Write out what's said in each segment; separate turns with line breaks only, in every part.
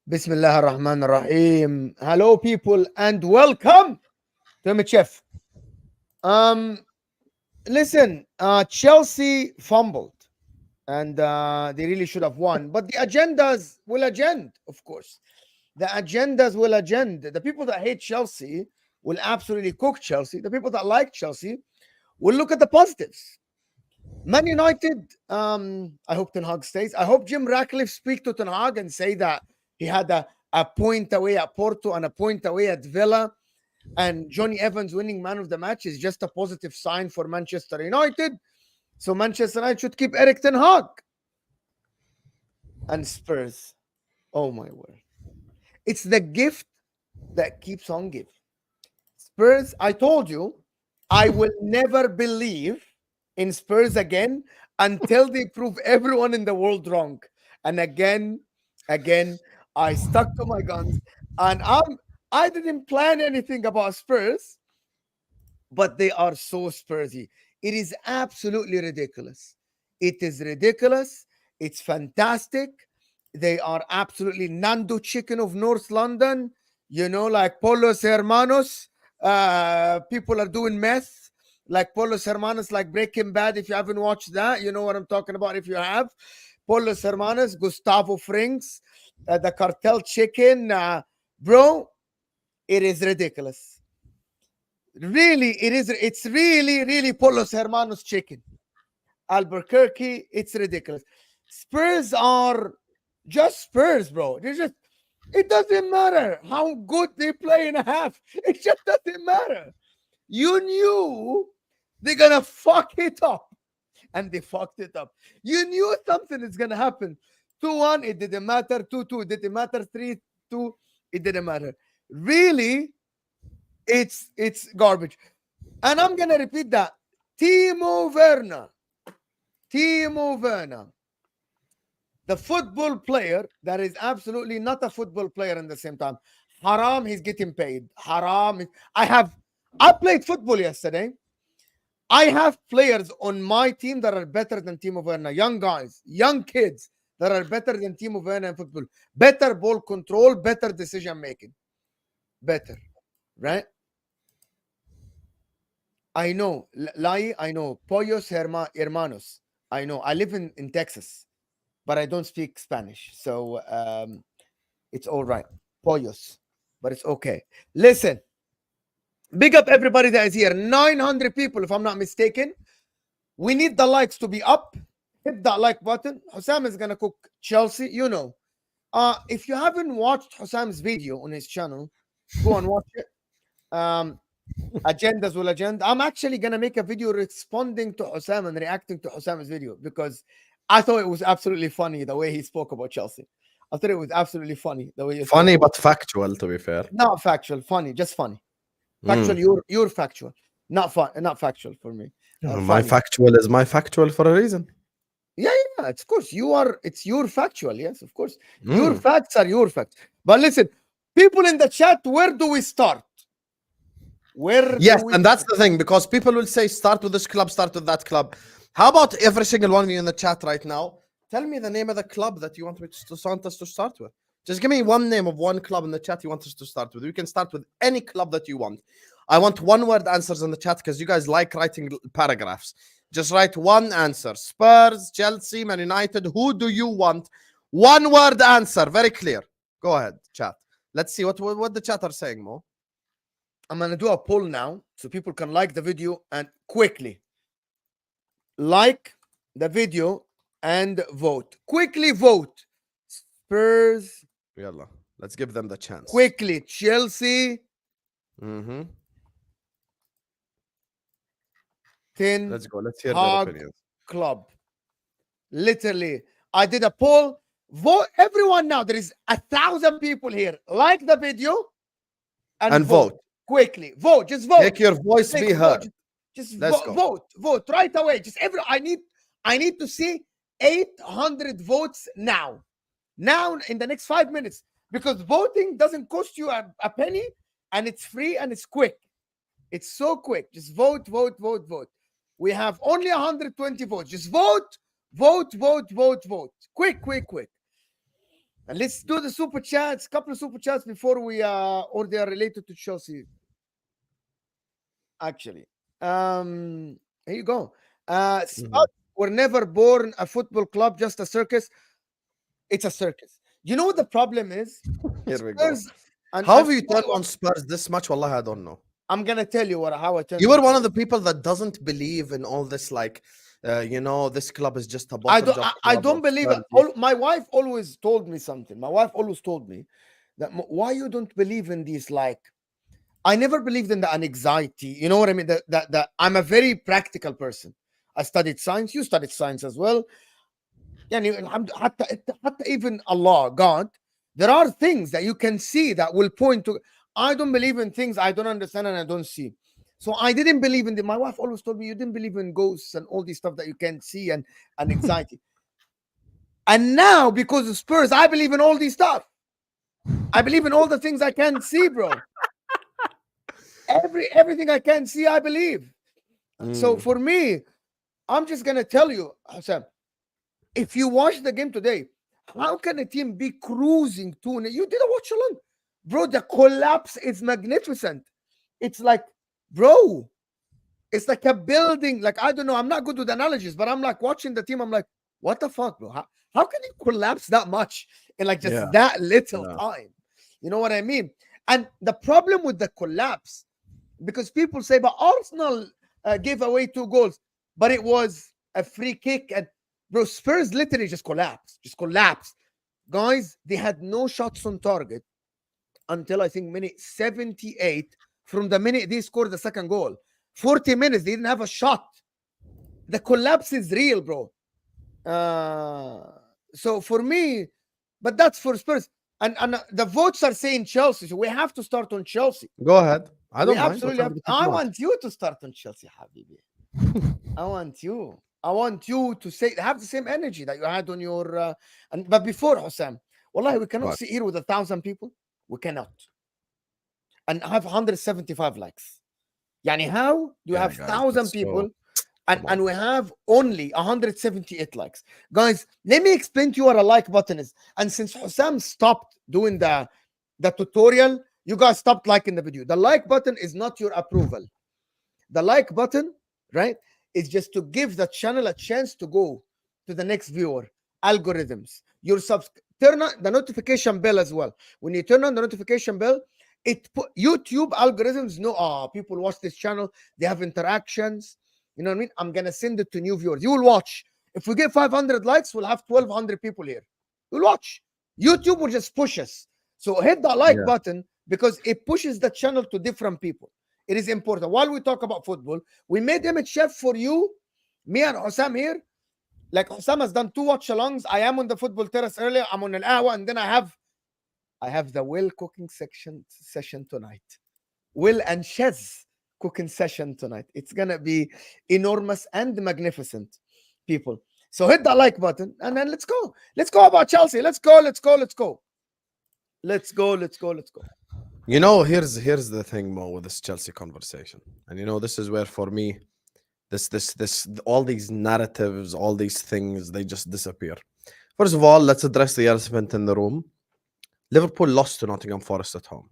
Bismillah ar-Rahman ar-Rahim. Hello, people, and welcome to MHF. Um, Listen, Chelsea fumbled, and they really should have won. But the agendas will agenda, of course. The agendas will agenda. The people that hate Chelsea will absolutely cook Chelsea. The people that like Chelsea will look at the positives. Man United, I hope Ten Hag stays. I hope Jim Ratcliffe speak to Ten Hag and say that he had a point away at Porto and a point away at Villa. And Johnny Evans winning man of the match is just a positive sign for Manchester United. So Manchester United should keep Eric Ten Hag. And Spurs. Oh my word. It's the gift that keeps on giving. Spurs, I told you, I will never believe in Spurs again until they prove everyone in the world wrong. And again, I stuck to my guns. And I didn't plan anything about Spurs, but they are so Spursy. It is absolutely ridiculous. It is ridiculous. It's fantastic. They are absolutely Nando Chicken of North London, like Polos Hermanos. People are doing meth like Polos Hermanos, like Breaking Bad. If you haven't watched that, you know what I'm talking about. If you have, Polos Hermanos, Gustavo Frings, the Cartel Chicken, bro, it is ridiculous. Really, it is. It's really Polos Hermanos chicken. Albuquerque, it's ridiculous. Spurs are just Spurs, bro. It doesn't matter how good they play in a half. It just doesn't matter. You knew they're gonna fuck it up, and they fucked it up. You knew something is gonna happen. 2-1, it didn't matter. 2-2, it didn't matter. 3-2, it didn't matter. Really, it's garbage. And I'm gonna repeat that. Timo Werner, the football player that is absolutely not a football player in the same time. Haram, he's getting paid. Haram. I played football yesterday. I have players on my team that are better than Timo Werner. Young guys, young kids that are better than Timo Werner in football. Better ball control, better decision making. Better, right? I know. Lai, I know. Pollos hermanos. I know. I live in Texas, but I don't speak Spanish. So it's all right. Pollos. But it's okay. Listen. Big up everybody that is here. 900 people, if I'm not mistaken. We need the likes to be up. Hit that like button. Husam is going to cook Chelsea. If you haven't watched Husam's video on his channel, go and watch it. Agendas will agenda. I'm actually going to make a video responding to Husam and reacting to Husam's video because I thought it was absolutely funny the way he spoke about Chelsea. I thought it was absolutely funny the way he
Funny
spoke.
but factual, to be fair.
Not factual, funny, just funny. Factual, you're factual. Not factual for me.
My factual is my factual for a reason.
Yeah, of course. It's your factual, yes, of course. Your facts are your facts. But listen, people in the chat, where do we start?
And that's the thing, because people will say, start with this club, start with that club. How about every single one of you in the chat right now? Tell me the name of the club that you want us to start with. Just give me one name of one club in the chat you want us to start with. We can start with any club that you want. I want one-word answers in the chat because you guys like writing paragraphs. Just write one answer. Spurs, Chelsea, Man United. Who do you want? One-word answer. Very clear. Go ahead, chat. Let's see what the chat are saying, Mo.
I'm going to do a poll now so people can like the video and quickly like the video and vote. Quickly vote. Spurs.
Yalla. Let's give them the chance.
Quickly. Chelsea.
Let's go. Let's hear their opinions.
Club. Literally. I did a poll. Vote everyone now. There is 1,000 people here. Like the video and vote. Quickly. Vote. Just vote.
Make your voice be heard.
Just vote. Vote right away. Just I need to see 800 votes now. Now in the next 5 minutes. Because voting doesn't cost you a penny and it's free and it's quick. It's so quick. Just vote. We have only 120 votes. Just vote. Quick. And let's do the super chats. Couple of super chats before we or they are related to Chelsea. Actually, here you go.
Mhm.
Spurs were never born a football club, just a circus. It's a circus. You know what the problem is?
Here we go.
Spurs, and
How
and
have you turned on Spurs this much? Wallah, I don't know.
I'm gonna tell you what how I turned
You
on.
were one of the people that doesn't believe in all this, like, this club is just a
I
bottle
don't.
job
I
club
don't
of
believe it.
Spursy.
My wife always told me something. My wife always told me that why you don't believe in these like. I never believed in the anxiety. You know what I mean? That I'm a very practical person. I studied science. You studied science as well. يعني حتى even Allah, God, there are things that you can see that will point to. I don't believe in things I don't understand and I don't see. So I didn't believe in the. My wife always told me you didn't believe in ghosts and all this stuff that you can see and anxiety. And now because of Spurs, I believe in all these stuff. I believe in all the things I can't see, bro. Everything I can see, I believe. So
Mm.
for me, I'm just gonna tell you, Hassan, if you watch the game today, how can a team be cruising to? You didn't watch along, bro. The collapse is magnificent. It's like, bro, it's like a building. Like I don't know. I'm not good with analogies, but I'm like watching the team. I'm like, what the fuck, bro? How can you collapse that much in like
Yeah,
just that little
yeah.
time? You know what I mean? And the problem with the collapse, because people say, but Arsenal gave away 2 goals, but it was a free kick. And bro, Spurs literally just collapsed. Guys, they had no shots on target until I think minute 78 from the minute they scored the second goal. 40 minutes, they didn't have a shot. The collapse is real, bro. So for me, but that's for Spurs. And the votes are saying Chelsea, so we have to start on Chelsea.
Go ahead. I
We
don't mind.
absolutely
Whatever
have.
the
I
people want.
want you to start on Chelsea, Habibi. I want you. I want you to say have the same energy that you had on your. And but before Hosam, wallahi, we cannot
Right.
sit here with 1,000 people. We cannot, and have 175 likes. Yani, how do you
Yeah,
have
guys,
1,000
that's so.
people
Come on.
and we have only 178 likes? Guys, let me explain to you what a like button is. And since Hosam stopped doing the tutorial, you guys stopped liking the video. The like button is not your approval. The like button, right, is just to give the channel a chance to go to the next viewer. Algorithms. Turn on the notification bell as well. When you turn on the notification bell, YouTube algorithms know, people watch this channel, they have interactions. You know what I mean? I'm gonna send it to new viewers. You will watch. If we get 500 likes, we'll have 1,200 people here. You'll watch. YouTube will just push us. So hit the like
Yeah.
button because it pushes the channel to different people. It is important. While we talk about football, we made him a chef for you, me and Osam here. Like Osam has done 2 watch-alongs. I am on the football terrace earlier. I'm on an hour, and then I have the Will cooking session tonight. Will and Shez cooking session tonight. It's gonna be enormous and magnificent, people. So hit that like button and then let's go. Let's go about Chelsea. Let's go. Let's go. Let's go. Let's go. Let's go. Let's go.
Here's the thing, Mo, with this Chelsea conversation, and this is where for me, this all these narratives, all these things, they just disappear. First of all, let's address the elephant in the room. Liverpool lost to Nottingham Forest at home.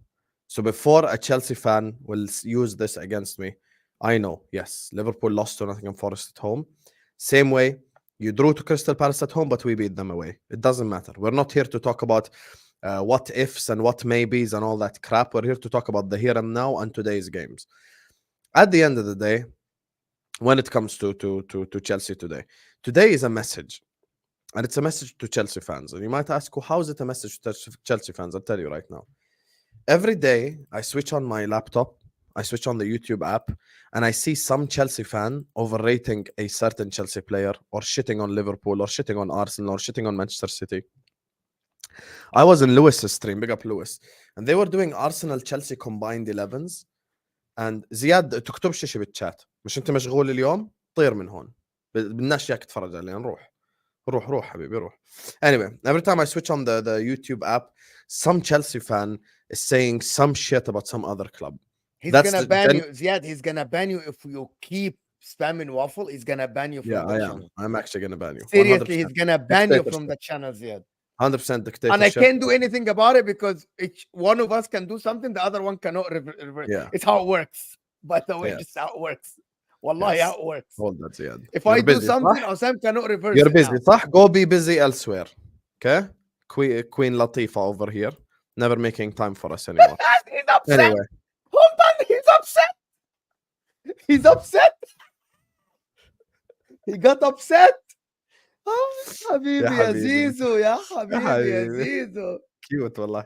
So before a Chelsea fan will use this against me, I know, yes, Liverpool lost to Nottingham Forest at home. Same way, you drew to Crystal Palace at home, but we beat them away. It doesn't matter. We're not here to talk about what ifs and what maybes and all that crap. We're here to talk about the here and now and today's games. At the end of the day, when it comes to Chelsea today is a message. And it's a message to Chelsea fans. And you might ask, well, how is it a message to Chelsea fans? I'll tell you right now. Every day, I switch on my laptop, I switch on the YouTube app, and I see some Chelsea fan overrating a certain Chelsea player or shitting on Liverpool or shitting on Arsenal or shitting on Manchester City. I was in Lewis's stream, big up Lewis, and they were doing Arsenal Chelsea combined 11s. And زياد تكتبش شيء بالchat. مش انت مشغول اليوم؟ طير من هون. بدناش اياك تتفرج علينا روح حبيبي روح. Anyway, every time I switch on the YouTube app, some Chelsea fan is saying some shit about some other club.
He's
That's
gonna
the,
ban
then,
you, Ziad. He's gonna ban you if you keep spamming waffle. He's gonna ban you
yeah,
from the
I am.
channel.
I'm actually gonna ban you.
Seriously,
100%.
he's gonna ban you from
Dictatorship.
the channel, Ziad.
100%
and I
dictatorship.
can't do anything about it because each one of us can do something, the other one cannot reverse.
Yeah.
It's how it works. By the way, just
Yes.
how it works. Wallahi,
Yes.
how it works.
Hold that, Ziad.
If I
You're
do
busy,
something,
صح?
Osam cannot reverse
You're
it
busy,
now.
صح? Go be busy elsewhere. Okay? Queen Latifah over here, never making time for us anymore.
He's upset.
Anyway,
Hold on, he's upset. He's upset. He got upset. حبيبي
يا
يا
حبيبي
زيزو يا
يا
حبيبي يا
حبيبي
زيزو
cute والله.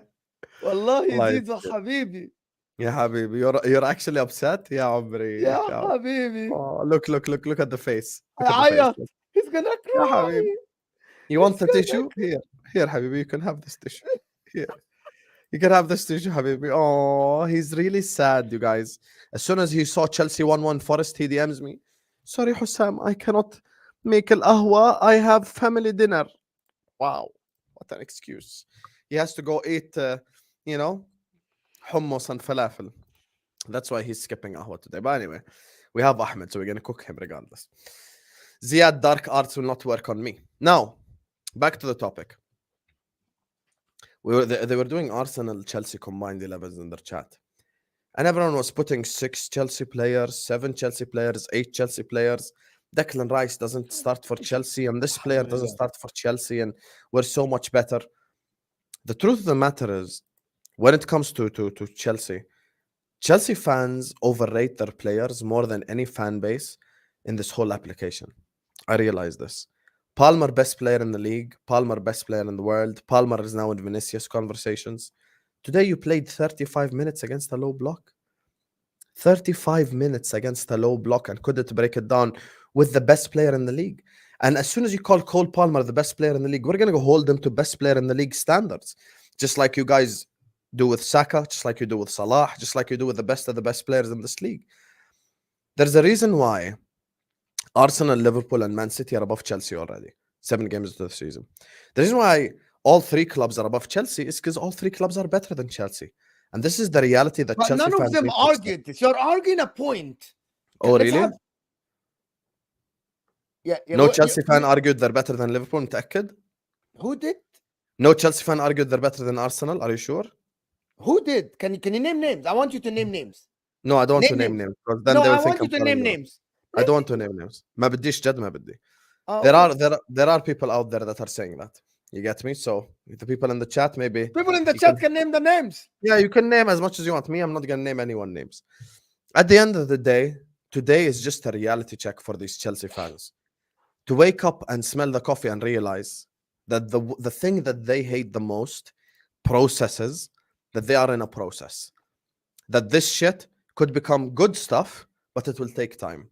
والله
والله
زيزو حبيبي
يا حبيبي you're actually upset يا عمري
يا
يا عمري.
حبيبي
Oh, look at the face. Look at the face.
هيعيط. He's gonna
يا حبيبي.
cry.
You want
He's
the
gonna
tissue? Here حبيبي, you can have this tissue. Here. You can have this tissue, حبيبي. Oh, he's really sad, you guys. As soon as he saw Chelsea 1-1 Forest, he DMs me. Sorry, Husam, I cannot make al-ahwa. I have family dinner. Wow, what an excuse. He has to go eat, you know, hummus and falafel. That's why he's skipping ahwa today. But anyway, we have Ahmed, so we're going to cook him regardless. Ziad, dark arts will not work on me. Now, back to the topic. They were doing Arsenal Chelsea combined 11s in their chat. And everyone was putting 6 Chelsea players, 7 Chelsea players, 8 Chelsea players. Declan Rice doesn't start for Chelsea, and this player doesn't start for Chelsea, and we're so much better. The truth of the matter is, when it comes to Chelsea fans overrate their players more than any fan base in this whole application. I realize this. Palmer, best player in the league. Palmer, best player in the world. Palmer is now in Vinicius conversations. Today, you played 35 minutes against a low block. 35 minutes against a low block and couldn't break it down with the best player in the league. And as soon as you call Cole Palmer the best player in the league, we're going to go hold him to best player in the league standards. Just like you guys do with Saka, just like you do with Salah, just like you do with the best of the best players in this league. There's a reason why Arsenal, Liverpool, and Man City are above Chelsea already. 7 games into the season. The reason why all 3 clubs are above Chelsea is because all 3 clubs are better than Chelsea. And this is the reality that
But
Chelsea
none of
fans
them
need to accept.
argued this. You're arguing a point.
Oh,
Let's
really?
have- Yeah.
No Chelsea fan argued they're better than Liverpool. متأكد?
Who did?
No Chelsea fan argued they're better than Arsenal. Are you sure?
Who did? Can you name names? I want you to name names.
No, I don't want to
Name
name names because then
No,
they will
I
think
want you
I'm
to
calling
name
them out.
names.
I don't want to name names. ما بديش جد ما بدي.
Oh,
There are people out there that are saying that. You get me? So the people in the chat maybe.
people in the
you
chat can name the names.
Yeah, you can name as much as you want. Me, I'm not gonna name anyone names. At the end of the day, today is just a reality check for these Chelsea fans. To wake up and smell the coffee and realize that the thing that they hate the most, processes, that they are in a process. That this shit could become good stuff, but it will take time.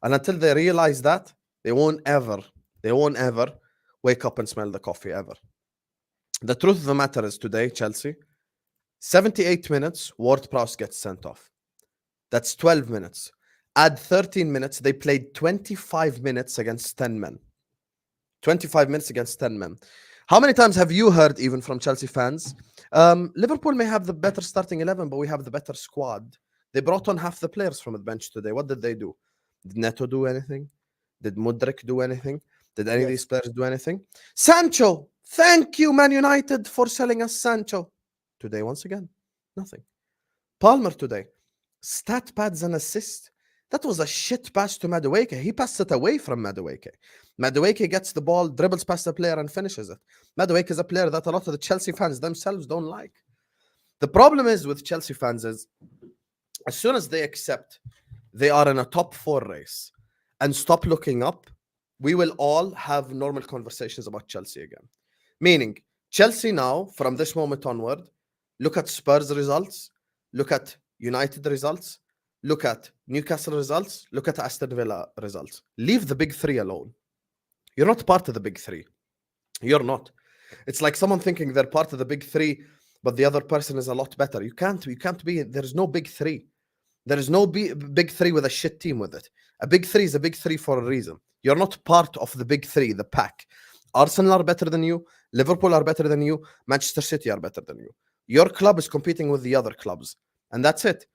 And until they realize that, they won't ever wake up and smell the coffee ever. The truth of the matter is today, Chelsea, 78 minutes, Ward-Prowse gets sent off. That's 12 minutes. Add 13 minutes, they played 25 minutes against 10 men. 25 minutes against 10 men. How many times have you heard, even from Chelsea fans, Liverpool may have the better starting 11, but we have the better squad. They brought on half the players from the bench today. What did they do? Did Neto do anything? Did Mudrik do anything? Did any of these players do anything? Sancho! Thank you, Man United, for selling us Sancho. Today, once again, nothing. Palmer today. Stat pads and assist. That was a shit pass to Madueke. He passed it away from Madueke. Madueke gets the ball, dribbles past the player, and finishes it. Madueke is a player that a lot of the Chelsea fans themselves don't like. The problem is with Chelsea fans is, as soon as they accept they are in a top 4 race and stop looking up, we will all have normal conversations about Chelsea again. Meaning, Chelsea now, from this moment onward, look at Spurs results, look at United results, look at Newcastle results, look at Aston Villa results. Leave the big 3 alone. You're not part of the big 3. You're not. It's like someone thinking they're part of the big 3, but the other person is a lot better. You can't be. There's no big 3. There is no big 3 with a shit team with it. A big 3 is a big 3 for a reason. You're not part of the big 3, the pack. Arsenal are better than you. Liverpool are better than you. Manchester City are better than you. Your club is competing with the other clubs. And that's it.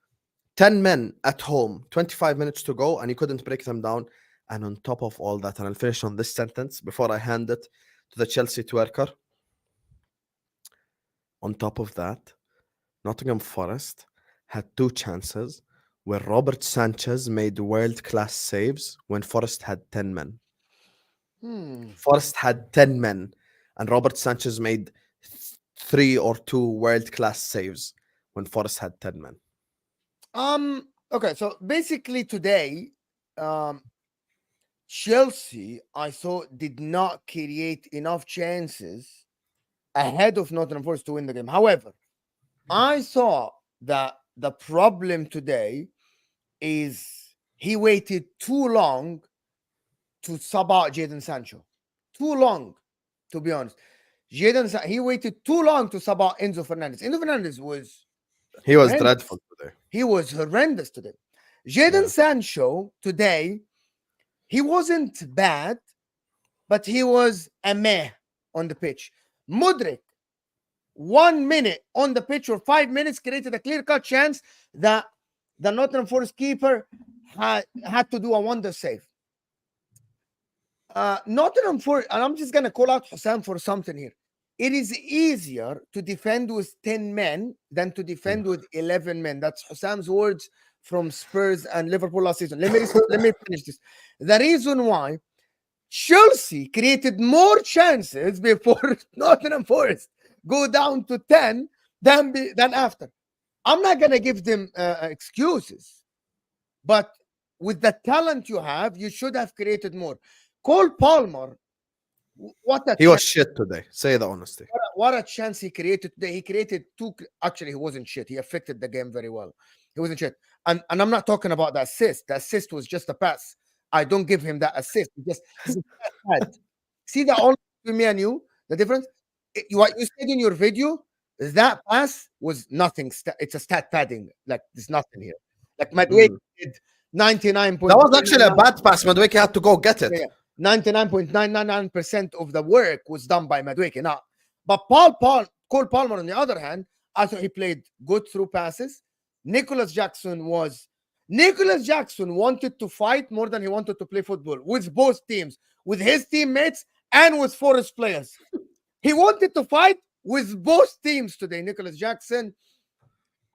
10 men at home, 25 minutes to go, and you couldn't break them down. And on top of all that, and I'll finish on this sentence before I hand it to the Chelsea twerker. On top of that, Nottingham Forest had two chances where Robert Sanchez made world class saves when Forest had 10 men.
Hmm.
Forest had 10 men, and Robert Sanchez made three or two world class saves when Forest had 10 men.
Okay, so basically today, um, Chelsea, I thought, did not create enough chances ahead of Nottingham Forest to win the game. However, I saw that the problem today is he waited too long to sub out Jadon Sancho. Too long, to be honest. He waited too long to sub out Enzo Fernandez. Enzo Fernandez was
He was
horrendous.
dreadful today.
He was horrendous today. Jadon
Yeah.
Sancho today, he wasn't bad, but he was a meh on the pitch. Mudrik, 1 minute on the pitch or 5 minutes, created a clear-cut chance that the Nottingham Forest keeper had to do a wonder save. Nottingham Forest, and I'm just going to call out Husam for something here. It is easier to defend with 10 men than to defend with 11 men. That's Husam's words from Spurs and Liverpool last season. Let me finish this. The reason why Chelsea created more chances before Nottingham Forest go down to 10 than after. I'm not going to give them excuses, but with the talent you have, you should have created more. Cole Palmer, what a
He was
chance,
shit today. Say the honesty.
what a chance he created today. He created two. Actually, he wasn't shit. He affected the game very well. He wasn't shit. And I'm not talking about the assist. The assist was just a pass. I don't give him that assist. He's bad. See the only between me and you, the difference? What you said in your video, that pass was nothing. It's a stat padding. Like there's nothing here. Like Madway
Mm.
did 99.
That was actually a bad pass. Madueke had to go get it.
99.999% of the work was done by Madueke. Now, but Cole Palmer, on the other hand, I thought he played good through passes. Nicholas Jackson wanted to fight more than he wanted to play football with both teams, with his teammates and with Forest players. He wanted to fight with both teams today. Nicholas Jackson,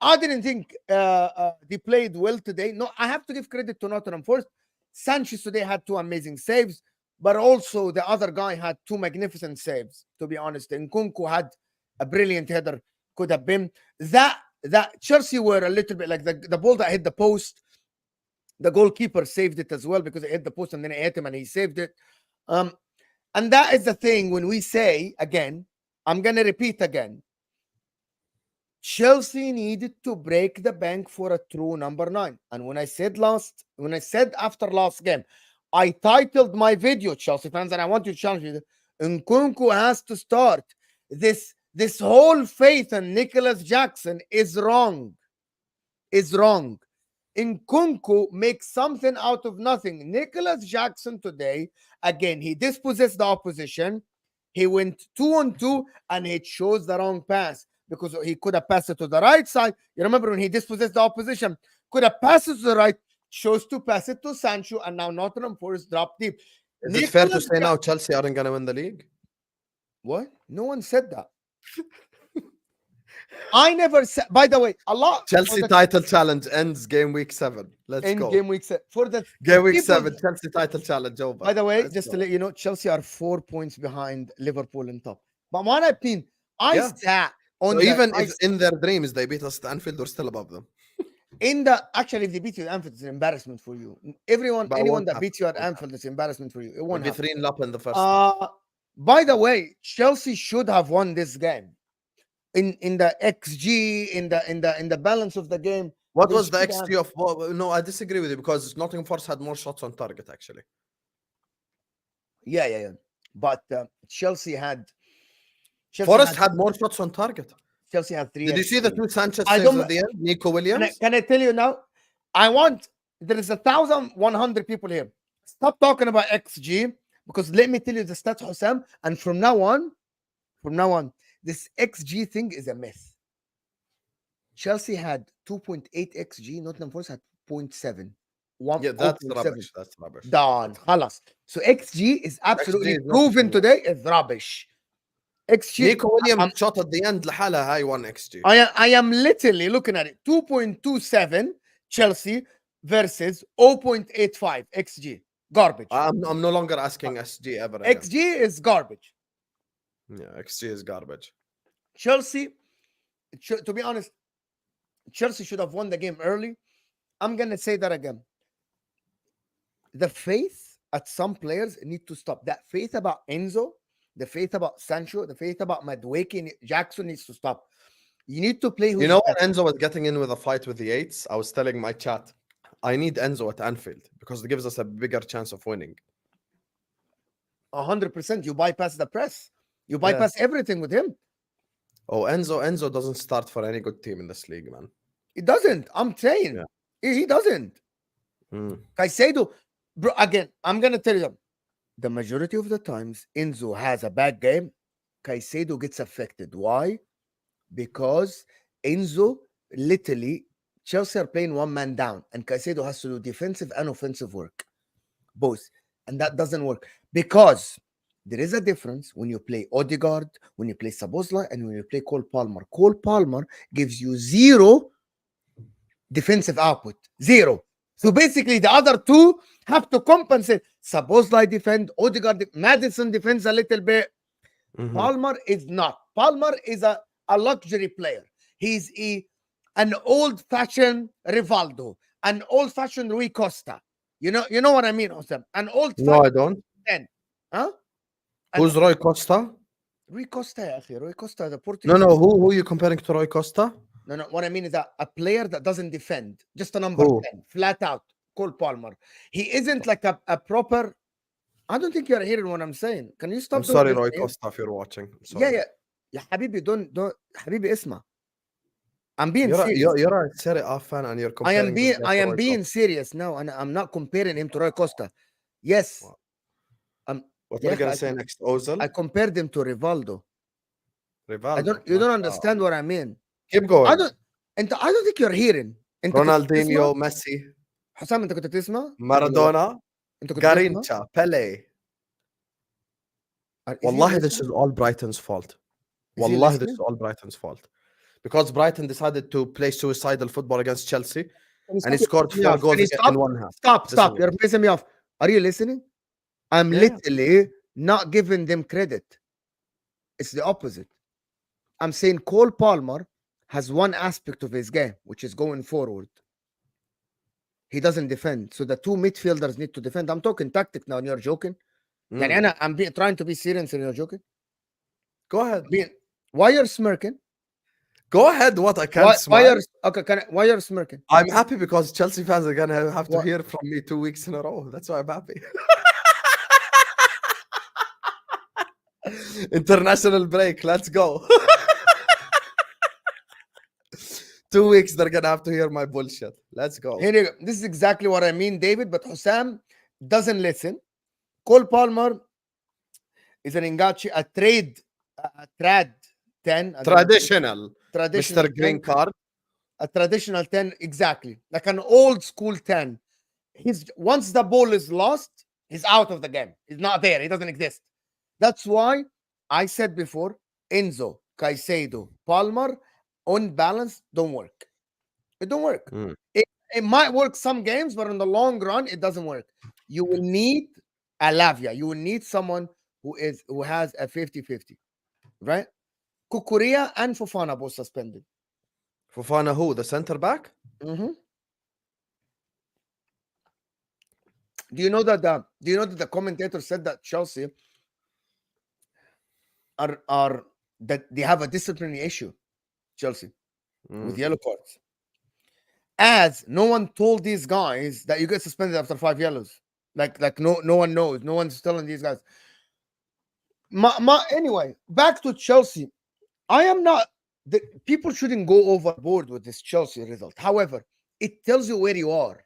I didn't think they played well today. No, I have to give credit to Nottingham Forest. Sanchez today had two amazing saves, but also the other guy had two magnificent saves, to be honest. Nkunku had a brilliant header, could have been. That Chelsea were a little bit like the ball that hit the post. The goalkeeper saved it as well because it hit the post and then it hit him and he saved it. And that is the thing when we say, again, I'm going to repeat again, Chelsea needed to break the bank for a true number 9. And when I said after last game, I titled my video, Chelsea fans, and I want you to challenge you. Nkunku has to start. This whole faith in Nicholas Jackson is wrong. Nkunku makes something out of nothing. Nicholas Jackson today, again, he dispossessed the opposition. He went 2-on-2 and he chose the wrong pass because he could have passed it to the right side. You remember when he dispossessed the opposition, could have passed it to the right, chose to pass it to Sancho, and now Nottingham Forest dropped deep.
Is it fair to say now Chelsea aren't going to win the league?
What? No one said that. I never said. By the way, a lot.
Chelsea title challenge ends game week 7. Let's go.
Game week 7 for the
game week 7. Chelsea title challenge over.
By the way, just to let you know, Chelsea are 4 points behind Liverpool in top. But my opinion, sat on.
So even if in their dreams they beat us at Anfield, we're still above them.
Actually, if they beat you at Anfield, it's an embarrassment for you. Anyone that beats you at Anfield, it's an embarrassment for you. It won't
be
happen.
3-0 up in the first.
By the way, Chelsea should have won this game. In the XG, in the balance of the game.
What was the XG of? No, I disagree with you because Nottingham Forest had more shots on target actually.
Yeah. But Chelsea had.
Forest had more shots on target.
Chelsea had 3.
Did you see the two Sanchez saves at the end? Nico Williams.
Can I tell you now? There is 1,100 people here. Stop talking about XG because let me tell you the stats, Husam. And from now on, this XG thing is a myth. Chelsea had 2.8 XG. Nottingham Forest had 0.7.
Yeah, that's rubbish. That's rubbish.
Done. Halas. So XG is absolutely proven today is rubbish. XG.
Nico Williams shot at the end لحالها high 1 XG.
I am literally looking at it. 2.27 Chelsea versus 0.85 XG. Garbage.
I'm no longer asking SG ever again.
XG is garbage.
Yeah, XG is garbage.
Chelsea, to be honest, Chelsea should have won the game early. I'm going to say that again. The faith at some players need to stop. That faith about Enzo, the faith about Sancho, the faith about Madueke, Jackson needs to stop. You need to play.
You know, when Enzo was getting in with a fight with the eights, I was telling my chat, I need Enzo at Anfield because it gives us a bigger chance of winning.
100%. You bypass the press. You bypass everything with him.
Oh, Enzo doesn't start for any good team in this league, man.
He doesn't. I'm saying.
Yeah.
He doesn't. Caicedo, bro, again, I'm going to tell you, the majority of the times Enzo has a bad game, Caicedo gets affected. Why? Because Enzo, literally, Chelsea are playing one man down, and Caicedo has to do defensive and offensive work, both. And that doesn't work because there is a difference when you play Odegaard, when you play Szoboszlai, and when you play Cole Palmer. Cole Palmer gives you zero defensive output. Zero. So basically, the other two have to compensate. Szoboszlai defend, Odegaard, Madison defends a little bit. Palmer is not. Palmer is a luxury player. He's an old-fashioned Rivaldo, an old-fashioned Rui Costa. You know what I mean, Husam? An old-fashioned.
No, I don't.
10. Huh?
Who's Rui Costa?
Rui Costa, ya akhi. Rui Costa, the Portuguese.
No. Who are you comparing to Rui Costa?
No. What I mean is that a player that doesn't defend, just a number 10, flat out. Cole Palmer. He isn't like a proper. I don't think you're hearing what I'm saying. Can you stop?
I'm sorry, Rui Costa, if you're watching. I'm sorry.
Yeah. Habibi, don't. Habibi, isma. I'm being serious.
You're a Serie A fan and you're comparing.
I am being serious now, and I'm not comparing him to Rui Costa. Yes.
What are you gonna say next, Ozil?
I compared him to Rivaldo.
Rivaldo.
You don't understand what I mean.
Keep going.
I don't think you're hearing.
Ronaldinho, Messi,
حسام انت كنت تسمع؟
Maradona,
انت كنت
Garincha, Pele. Wallahi, this is all Brighton's fault. Wallahi, this is all Brighton's fault. Because Brighton decided to play suicidal football against Chelsea and he scored 4 goals in one half.
Stop. You're pissing me off. Are you listening? I'm literally not giving them credit. It's the opposite. I'm saying Cole Palmer has one aspect of his game, which is going forward. He doesn't defend. So the two midfielders need to defend. I'm talking tactic now and you're joking. I'm trying to be serious and you're joking.
Go ahead.
Why you're smirking?
Go ahead. What? I can't smile.
Why you're smirking?
I'm happy because Chelsea fans are gonna have to hear from me 2 weeks in a row. That's why I'm happy. International break. Let's go. 2 weeks, they're gonna have to hear my bullshit. Let's go.
Here you go. This is exactly what I mean, David. But Husam doesn't listen. Cole Palmer is an Ingachi, a trad 10.
Traditional Mr.
10,
Green Card.
A traditional 10, exactly. Like an old school 10. Once the ball is lost, he's out of the game. He's not there. He doesn't exist. That's why I said before, Enzo, Caicedo, Palmer, on balance, don't work. It don't work. It might work some games, but in the long run, it doesn't work. You will need a Lavia. You will need someone who has a 50-50, right? Kukurea and Fofana both suspended.
Fofana who? The center back?
Do you know that the commentator said that Chelsea are that they have a disciplinary issue, Chelsea, with yellow cards. As no one told these guys that you get suspended after 5 yellows. Like no one knows. No one's telling these guys. Anyway, back to Chelsea. I am not. People shouldn't go overboard with this Chelsea result. However, it tells you where you are.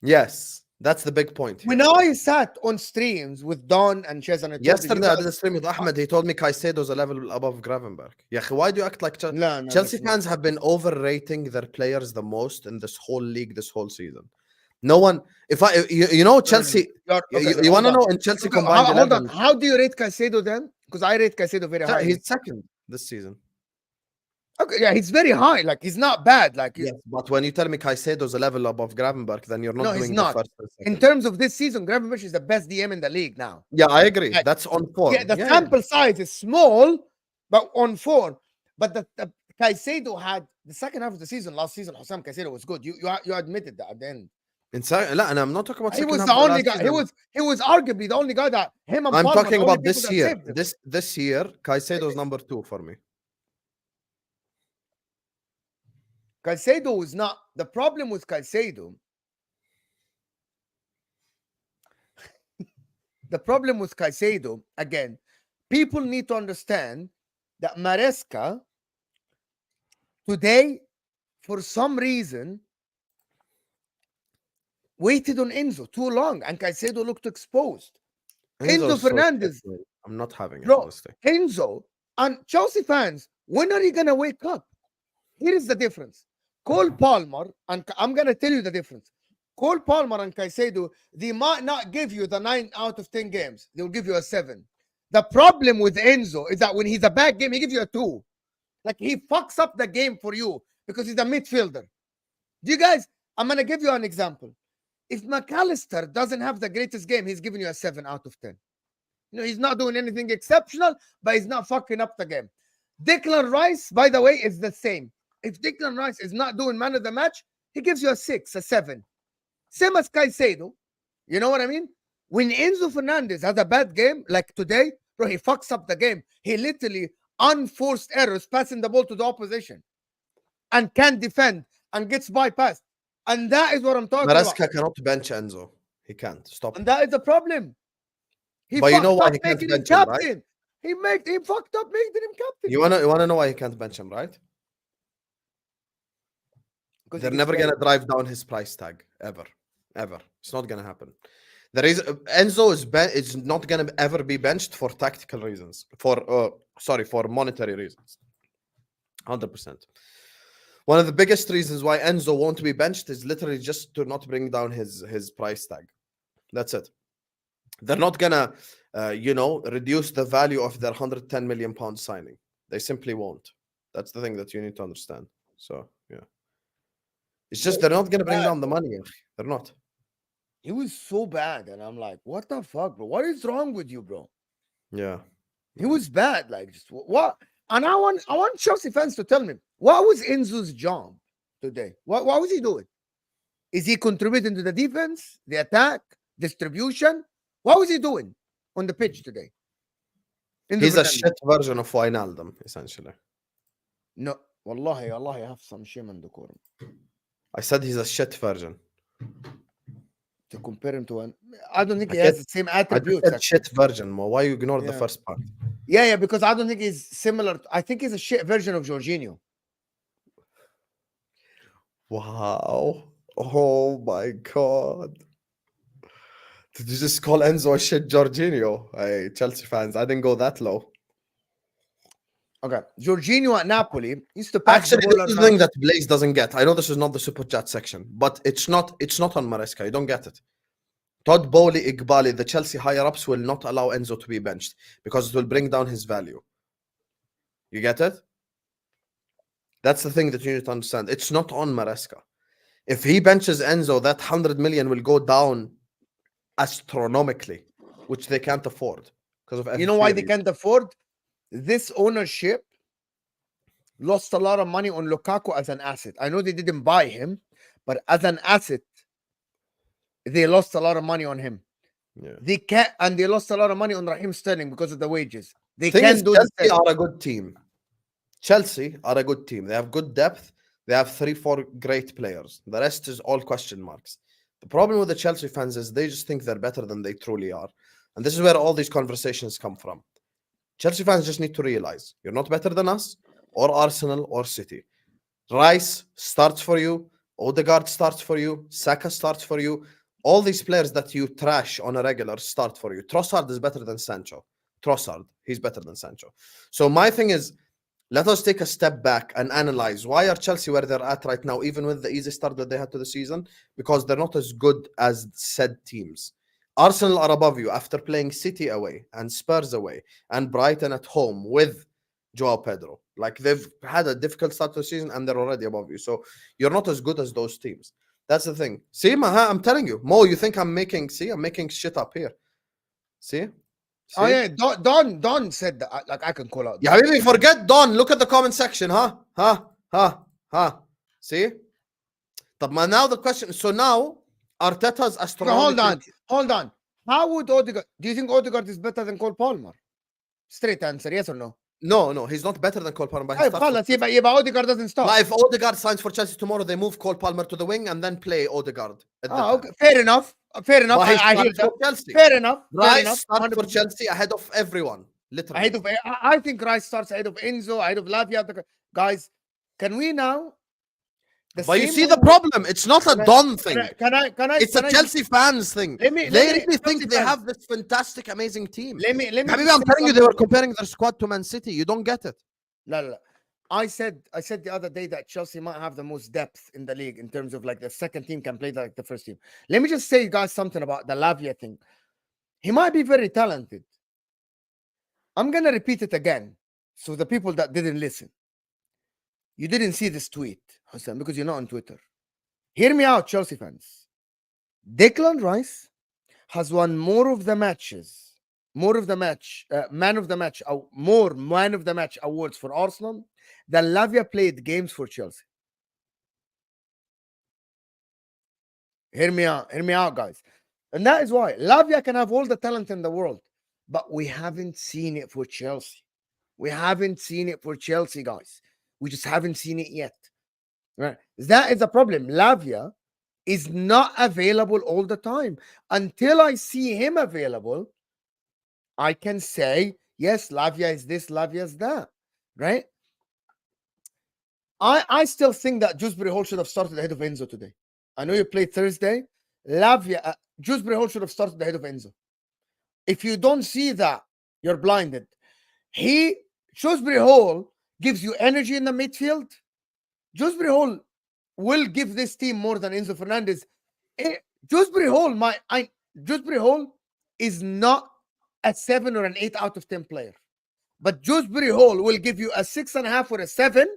Yes, that's the big point.
When I sat on streams with Don and Chez and
yesterday, I did a stream with Ahmed. He told me Caicedo's a level above Gravenberg. Yeah, why do you act like Chelsea fans have been overrating their players the most in this whole league this whole season? No one. Chelsea. You want to know in Chelsea combined 11?
How do you rate Caicedo then? because I rate Caicedo very highly.
He's second this season.
Okay, yeah, he's very high. Like he's not bad. Like
Yes, but when you tell me Caicedo's a level above Gravenberg, then you're not
no, he's
doing the
not.
first and
In
second.
terms of this season, Gravenberch is the best DM in the league now.
Yeah, I agree.
Like,
That's on form.
yeah, the sample size is small, but on form. But the Caicedo had the second half of the season last season. Husam Caicedo was good. You admitted that at the end.
لا, and I'm not talking about
He
second
was
half
the
of the
only
last
guy.
season.
He was arguably the only guy that him and
I'm
Palmer,
talking
the only
about this
people that
year.
saved him.
This year, Caicedo's number 2 for me.
Caicedo is not the problem with Caicedo. The problem with Caicedo, again, people need to understand that Maresca today, for some reason, waited on Enzo too long, and Caicedo looked exposed. Enzo Fernandez,
I'm not having it,
bro,
honestly.
Enzo and Chelsea fans, when are you gonna wake up? Here is the difference. Cole Palmer, and I'm gonna tell you the difference. Cole Palmer and Caicedo, they might not give you the 9 out of 10 games. They'll give you a 7. The problem with Enzo is that when he's a bad game, he gives you a 2. Like he fucks up the game for you because he's a midfielder. Do you guys? I'm gonna give you an example. If McAllister doesn't have the greatest game, he's giving you a 7 out of 10. You know, he's not doing anything exceptional, but he's not fucking up the game. Declan Rice, by the way, is the same. If Declan Rice is not doing man of the match, he gives you a 6, a 7. Same as Caicedo. You know what I mean? When Enzo Fernandez has a bad game, like today, bro, he fucks up the game. He literally unforced errors, passing the ball to the opposition and can't defend and gets bypassed. And that is what I'm talking about.
Maresca cannot bench Enzo. He can't. Stop.
And that is the problem. He
But you know
fucked
why
up
he can't
making him
bench him, right?
captain. He fucked up making him captain.
You wanna know why he can't bench him, right?
Because
They're never gonna drive down his price tag ever. It's not gonna happen. There is Enzo is not gonna ever be benched for tactical reasons. For monetary reasons. 100%. One of the biggest reasons why Enzo won't be benched is literally just to not bring down his price tag. That's it. They're not gonna, reduce the value of their 110 million pound signing. They simply won't. That's the thing that you need to understand. So yeah, it's just they're not gonna bring down the money. They're not.
He was so bad, and I'm like, what the fuck, bro? What is wrong with you, bro?
Yeah,
he was bad. Like, just what? And I want Chelsea fans to tell me, what was Enzo's job today? What was he doing? Is he contributing to the defense, the attack, distribution? What was he doing on the pitch today?
He's a shit version of Wijnaldum, essentially.
No, wallahi, I have some shame and decorum.
I said he's a shit version.
To compare him to I don't think he has the same attributes.
I said shit version, Mo. Why you ignore the first part?
Yeah, because I don't think he's similar. I think he's a shit version of Jorginho.
Wow. Oh my god. Did you just call Enzo a shit Jorginho? Hey, Chelsea fans, I didn't go that low.
Okay. Jorginho at Napoli used to pass
Actually, this is the thing that Blaze doesn't get. I know this is not the super chat section, but it's not on Maresca. You don't get it. Todd Bowley, Iqbali, the Chelsea higher-ups will not allow Enzo to be benched because it will bring down his value. You get it? That's the thing that you need to understand. It's not on Maresca. If he benches Enzo, that 100 million will go down astronomically, which they can't afford because of.
You know why they can't afford? This ownership lost a lot of money on Lukaku as an asset. I know they didn't buy him, but as an asset, they lost a lot of money on him.
Yeah.
They can't, and they lost a lot of money on Raheem Sterling because of the wages. They
can't
do
Chelsea are a good team. Chelsea are a good team. They have good depth. They have 3-4 great players. The rest is all question marks. The problem with the Chelsea fans is they just think they're better than they truly are. And this is where all these conversations come from. Chelsea fans just need to realize you're not better than us or Arsenal or City. Rice starts for you. Odegaard starts for you. Saka starts for you. All these players that you trash on a regular start for you. Trossard is better than Sancho. He's better than Sancho. So my thing is, let us take a step back and analyze why are Chelsea where they're at right now, even with the easy start that they had to the season, because they're not as good as said teams. Arsenal are above you after playing City away and Spurs away and Brighton at home with Joao Pedro. Like they've had a difficult start to the season and they're already above you. So you're not as good as those teams. That's the thing. See, Maha, I'm telling you, Mo, you think I'm making shit up here. See?
Oh
See?
yeah, Don said that. Like I can call out.
Yeah, Habibi, forget Don. Look at the comment section, huh? See? But now the question. So now Arteta's
So
astronomically.
hold on. How would Odegaard? Do you think Odegaard is better than Cole Palmer? Straight answer, yes or no?
No, he's not better than Cole Palmer. But he
طيب
starts for
خلاص يبقى Odegaard doesn't start.
But if Odegaard signs for Chelsea tomorrow, they move Cole Palmer to the wing and then play Odegaard.
Okay, fair enough. Fair enough.
But he
I hear
starts
that.
for Chelsea.
Fair enough.
Rice
Fair enough.
starts for
100%.
Chelsea ahead of everyone. Literally.
Ahead of, I think Rice starts ahead of Enzo, ahead of Lavia. Guys, can we now?
But you see the problem. It's not a Don thing.
Can I?
It's a Chelsea fans thing. They really think they have this fantastic, amazing team.
Let me.
I'm telling you, they were comparing their squad to Man City. You don't get it.
No. I said the other day that Chelsea might have the most depth in the league in terms of like the second team can play like the first team. Let me just say, guys, something about the Lavia thing. He might be very talented. I'm gonna repeat it again, so the people that didn't listen, you didn't see this tweet, Husam, because you're not on Twitter. Hear me out, Chelsea fans. Declan Rice has won more of the matches, man of the match awards for Arsenal than Lavia played games for Chelsea. Hear me out, guys. And that is why Lavia can have all the talent in the world, but we haven't seen it for Chelsea. We haven't seen it for Chelsea, guys. We just haven't seen it yet. Right? That is the problem. Lavia is not available all the time. Until I see him available, I can say, yes, Lavia is this, Lavia is that. Right? I still think that Dewsbury Hall should have started ahead of Enzo today. I know you played Thursday. Lavia, Dewsbury Hall should have started ahead of Enzo. If you don't see that, you're blinded. Dewsbury Hall gives you energy in the midfield. Dewsbury Hall will give this team more than Enzo Fernandez. Dewsbury Hall is not a 7 or an 8 out of 10 player. But Dewsbury Hall will give you a 6.5 or a 7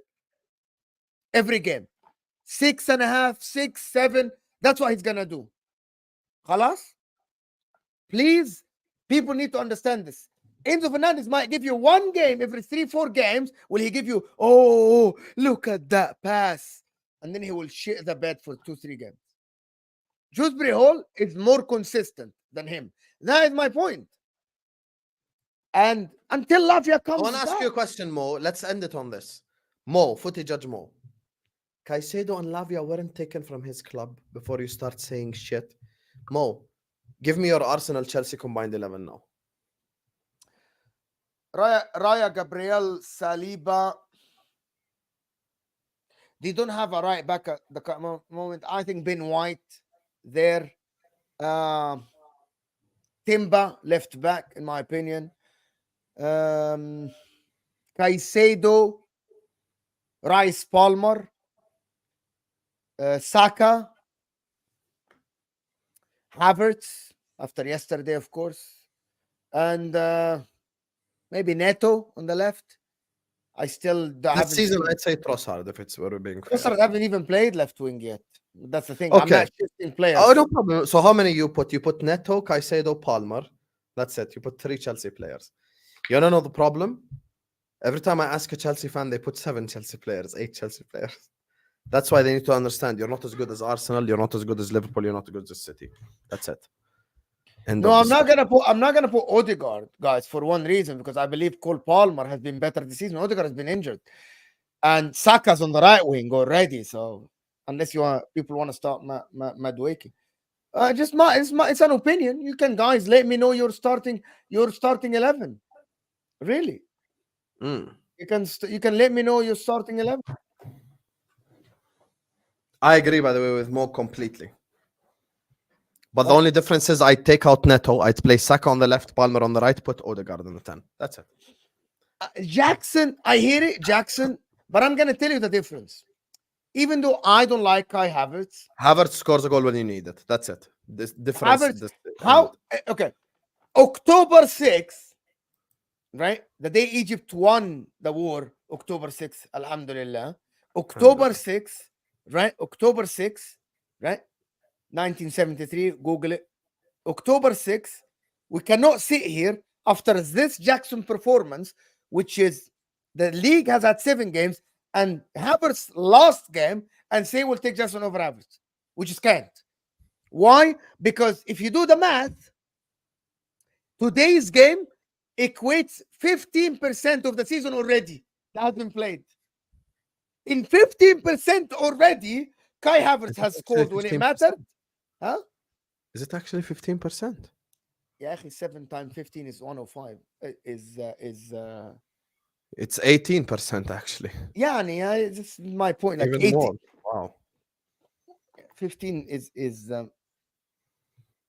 every game. 6.5, 6, 7. That's what he's going to do. Khalas? Please, people need to understand this. Enzo Fernandez might give you one game every 3-4 games. Will he give you, oh, look at that pass? And then he will shit the bed for 2-3 games. Dewsbury Hall is more consistent than him. That is my point. And until Lavia comes
I want to ask you a question, Mo. Let's end it on this. Mo, footy judge Mo. Caicedo and Lavia weren't taken from his club before you start saying shit. Mo, give me your Arsenal Chelsea combined 11 now.
Raya, Gabriel, Saliba. They don't have a right back at the moment. I think Ben White there. Timba, left back, in my opinion. Caicedo, Rice, Palmer, Saka, Havertz, after yesterday, of course. And maybe Neto on the left. I still
This season, I'd say Trossard if it's we're being fair.
Trossard haven't even played left wing yet. That's the thing.
Okay.
I'm not shifting players.
Oh, no problem. So how many you put? You put Neto, Caicedo, Palmer. That's it. You put 3 Chelsea players. You don't know the problem? Every time I ask a Chelsea fan, they put 7 Chelsea players, 8 Chelsea players. That's why they need to understand you're not as good as Arsenal, you're not as good as Liverpool, you're not as good as City. That's it.
No, I'm not gonna put Odegaard, guys, for one reason, because I believe Cole Palmer has been better this season. Odegaard has been injured, and Saka's on the right wing already. So unless people want to start Madueke, it's an opinion. You can, guys, let me know your starting 11. Really, you can let me know your starting 11.
I agree, by the way, with Mo completely. But the only difference is I take out Neto, I'd play Saka on the left, Palmer on the right, put Odegaard on the 10. That's it.
Jackson, I hear it, Jackson, but I'm going to tell you the difference. Even though I don't like Kai Havertz.
Havertz scores a goal when you need it. That's it. This difference.
How? Okay. October 6th, right? The day Egypt won the war, October 6th, Alhamdulillah. October 6th, right? October 6th, right? 1973, Google it. October 6th, we cannot sit here after this Jackson performance, which is the league has had 7 games and Havertz last game, and say we'll take Jackson over Havertz. We just can't. Why? Because if you do the math, today's game equates 15% of the season already that has been played. In 15% already, Kai Havertz has scored when it mattered. Huh?
Is it actually 15%?
Yeah, 7 times 15 is 105.
It's 18% actually.
Yeah, this is my point. Like
Even
80,
more. Wow.
15 is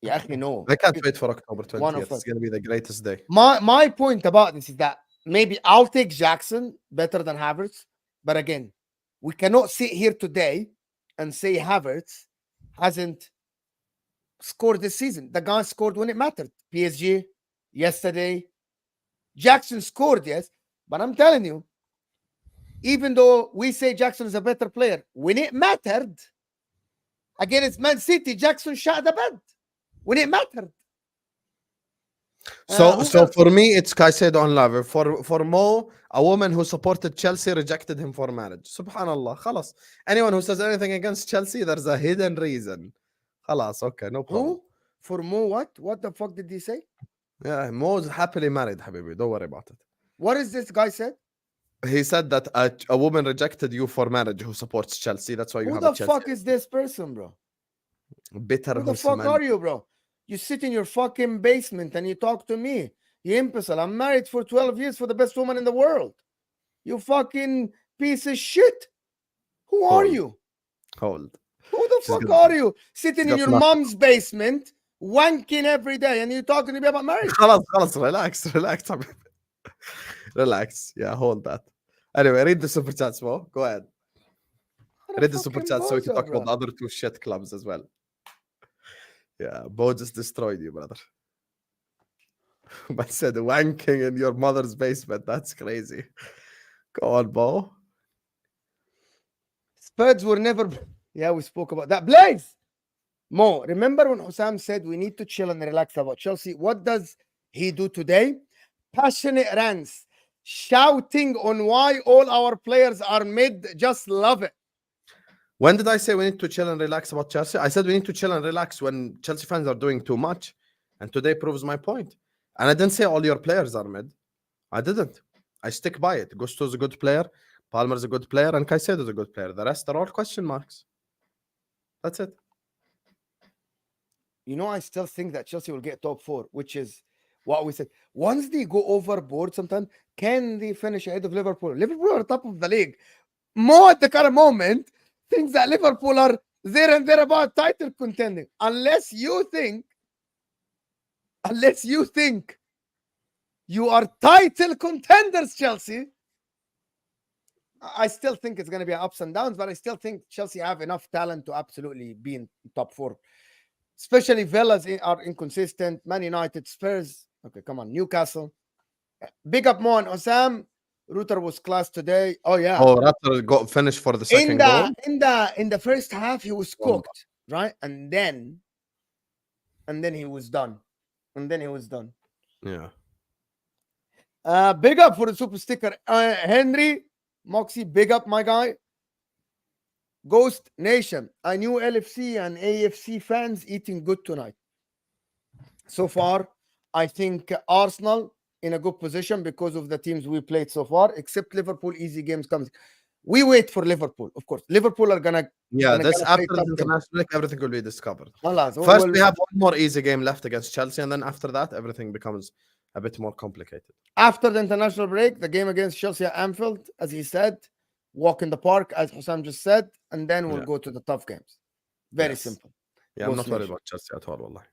yeah, no.
I can't wait for October 20th.
105.
It's going to be the greatest day.
My point about this is that maybe I'll take Jackson better than Havertz, but again, we cannot sit here today and say Havertz hasn't scored this season. The guy scored when it mattered. PSG yesterday. Jackson scored, yes, but I'm telling you, even though we say Jackson is a better player, when it mattered against Man City, Jackson shot the bed when it mattered.
So for me, it's Caicedo on Lover. For Mo, a woman who supported Chelsea rejected him for marriage. Subhanallah. Khalas. Anyone who says anything against Chelsea, there's a hidden reason. Khalas. Okay, no problem.
Who? For Mo, what? What the fuck did he say?
Yeah, Mo's happily married, Habibi. Don't worry about it.
What is this guy said?
He said that a woman rejected you for marriage who supports Chelsea. That's why you
Who
have
the
a Chelsea.
fuck is this person, bro?
Bitter
Who the fuck
Husam.
are you, bro? You sit in your fucking basement and you talk to me. You imbecile. I'm married for 12 years for the best woman in the world. You fucking piece of shit. Who are you?
Hold.
Who the fuck are you? Sitting in your mom's basement, wanking every day, and you're talking to me about marriage?
خلاص, relax, حبيبي. Relax. Yeah, hold that. Anyway, read the super chats, Mo. Go ahead. Read the super chat so we can talk about the other 2 shit clubs as well. Yeah, Bo just destroyed you, brother. But said wanking in your mother's basement. That's crazy. Go on, Bo.
Spurs were never. Yeah, we spoke about that. Blaze! Mo, remember when Husam said we need to chill and relax about Chelsea? What does he do today? Passionate rants, shouting on why all our players are mid. Just love it.
When did I say we need to chill and relax about Chelsea? I said we need to chill and relax when Chelsea fans are doing too much. And today proves my point. And I didn't say all your players are mid. I didn't. I stick by it. Gusto's a good player. Palmer's a good player. And Caicedo's a good player. The rest are all question marks. That's it.
You know, I still think that Chelsea will get top 4, which is what we said. Once they go overboard sometimes, can they finish ahead of Liverpool? Liverpool are top of the league. More at the current moment thinks that Liverpool are there and thereabout title contending. Unless you think you are title contenders, Chelsea. I still think it's going to be ups and downs, but I still think Chelsea have enough talent to absolutely be in top 4. Especially Villas are inconsistent. Man United, Spurs. Okay, come on. Newcastle. Big up Mo and Osam. Ruter was class today. Oh yeah.
Oh, Rutter got finished for the second goal.
In the first half, he was cooked, right? And then he was done.
Yeah.
Big up for the super sticker. Henry Moxie, big up my guy. Ghost Nation. I knew LFC and AFC fans eating good tonight. So far, I think Arsenal in a good position because of the teams we played so far, except Liverpool, easy games comes. We wait for Liverpool, of course. Liverpool are gonna
this after the international break, everything will be discovered. First, we have one more easy game left against Chelsea, and then after that, everything becomes a bit more complicated.
After the international break, the game against Chelsea at Anfield, as he said, walk in the park, as Husam just said, and then we'll go to the tough games. Very simple.
Yeah, I'm not worried about Chelsea at all, wallahi.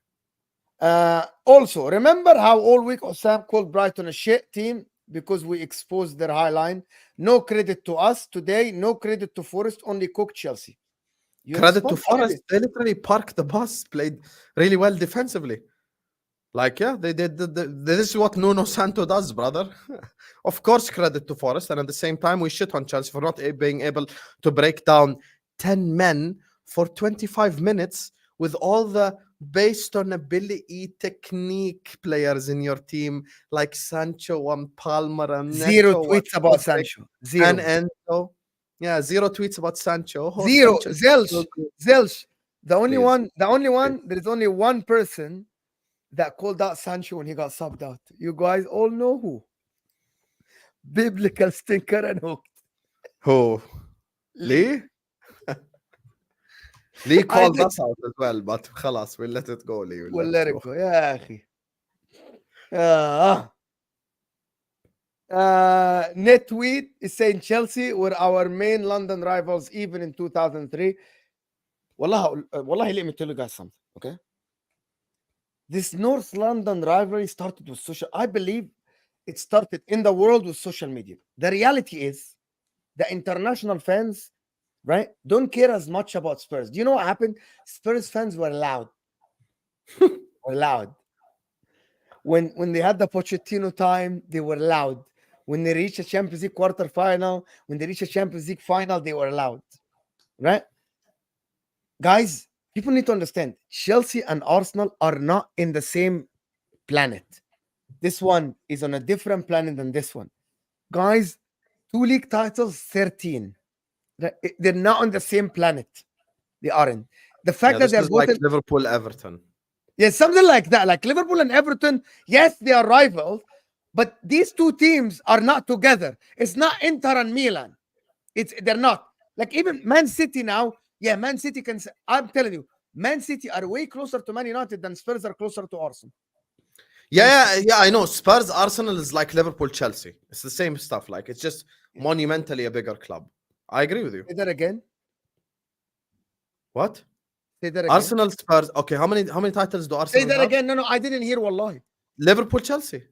Also, remember how all week Husam called Brighton a shit team because we exposed their high line? No credit to us today, no credit to Forest, only cooked Chelsea.
Credit to Forest, they literally parked the bus, played really well defensively. Like, yeah, they did. This is what Nuno Santo does, brother. Of course, credit to Forest, and at the same time, we shit on Chelsea for not being able to break down 10 men for 25 minutes with all the based on ability technique players in your team, like Sancho and Palmer and
Zero
Neto and
tweets about
Modric
Sancho.
and
Zero.
Enzo. Yeah, zero tweets about Sancho. Oh,
Zero.
Sancho.
Zelsh. Zelsh.
Please, please.
There is only one person that called out Sancho when he got subbed out. You guys all know who. Biblical stinker and hooked.
Who?
Lee.
Lee? Lee
I
called
did.
us out as well, but خلاص, we'll let it go, Lee. We'll
We'll
let
let
it
it
go.
go. يا أخي. Netweet is saying Chelsea were our main London rivals even in 2003. Wallahi, let me tell you guys something, okay? This North London rivalry started with social. I believe it started in the world with social media. The reality is the international fans, right, don't care as much about Spurs. Do you know what happened? Spurs fans were loud. Were loud. When they had the Pochettino time, they were loud. When they reached a Champions League quarterfinal, when they reached a Champions League final, they were loud. Right? Guys, people need to understand Chelsea and Arsenal are not in the same planet. This one is on a different planet than this one. Guys, 2 league titles, 13. They're not on the same planet. They aren't. The fact
Yeah,
that
this
they're
is
both
like Liverpool Everton.
yeah, something like that. Like Liverpool and Everton, yes, they are rivals, but these two teams are not together. It's not Inter and Milan. They're not. Like even Man City now, yeah, Man City can. I'm telling you, Man City are way closer to Man United than Spurs are closer to Arsenal.
Yeah, I know. Spurs Arsenal is like Liverpool Chelsea. It's the same stuff. Like, it's just monumentally a bigger club. I agree with you.
Say that again.
What?
Say that again.
Arsenal Spurs. Okay, how many titles do
Say
Arsenal
that
have?
again. No, I didn't hear. Wallahi.
Liverpool Chelsea.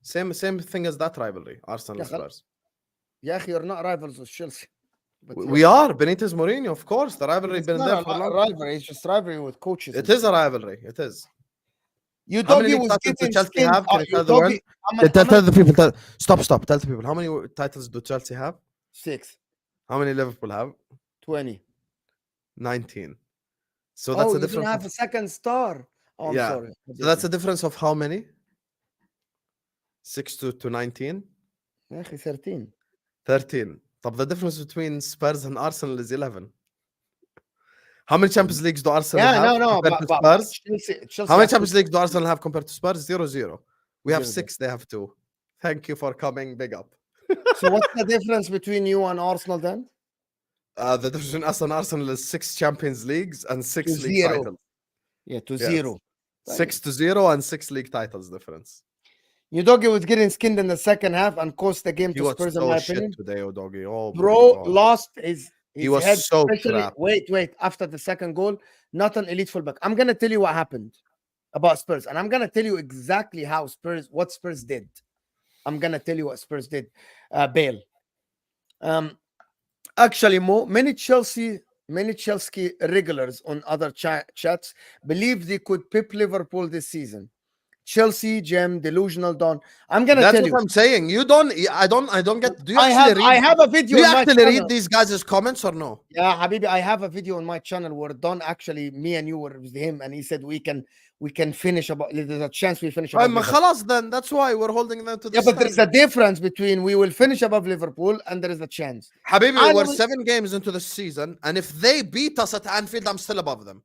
Same thing as that rivalry. Arsenal
Yeah,
Spurs.
yeah, you're not rivals with Chelsea. But
We are Benitez Mourinho, of course. The rivalry
it's
been
not
there
a
for a long.
rivalry. It's just rivalry with coaches.
It is a rivalry. It is.
You
How many
doggy
league
was
titles do
getting
Chelsea
skinned.
have? Can you
You
tell the one?
doggy. I'm
Tell the people. Stop. Tell the people. How many titles do Chelsea have?
6,
How many Liverpool have?
20.
19. So that's
Oh,
a
you didn't
difference
have
of
a second star. Oh, I'm
yeah.
sorry.
So that's a difference of how many? 6 to 19?
يا أخي 13.
13. But the difference between Spurs and Arsenal is 11. How many Champions Leagues do Arsenal
Yeah,
have
no,
compared to
but
Spurs?
Chelsea
How many
have
Champions Leagues do Arsenal have compared to Spurs? 0-0. We have
0-0.
6, they have 2. Thank you for coming. Big up.
So what's the difference between you and Arsenal then?
The difference between us and Arsenal is 6 Champions Leagues and 6 league
0.
titles.
Yeah, to
Yes.
0.
6-0 and 6 league titles difference.
Udogi was getting skinned in the second half and cost the game
He
to
was
Spurs, in
so
my
shit
opinion.
today, Odogi. Oh, my
Bro
God.
lost his
He was
head,
so
especially.
crap.
Wait. After the second goal, not an elite fullback. I'm gonna tell you what happened about Spurs, and I'm gonna tell you exactly what Spurs did. I'm gonna tell you what Spurs did. Bale. Actually, many Chelsea regulars on other chats believe they could pip Liverpool this season. Chelsea gem, delusional Don. I'm gonna
That's
tell
what
you.
I'm saying. You don't. I don't get. Do you
I
actually
have a
Do
video
you
on my
actually
channel.
read these guys' comments or no?
Yeah, Habibi, I have a video on my channel where Don actually, me and you were with him, and he said we can finish about. There's a chance we finish above Liverpool.
خلاص then. That's why we're holding them to the
Yeah, but there's
standard.
a difference between we will finish above Liverpool and there is a chance.
Habibi, we're 7 games into the season, and if they beat us at Anfield, I'm still above them.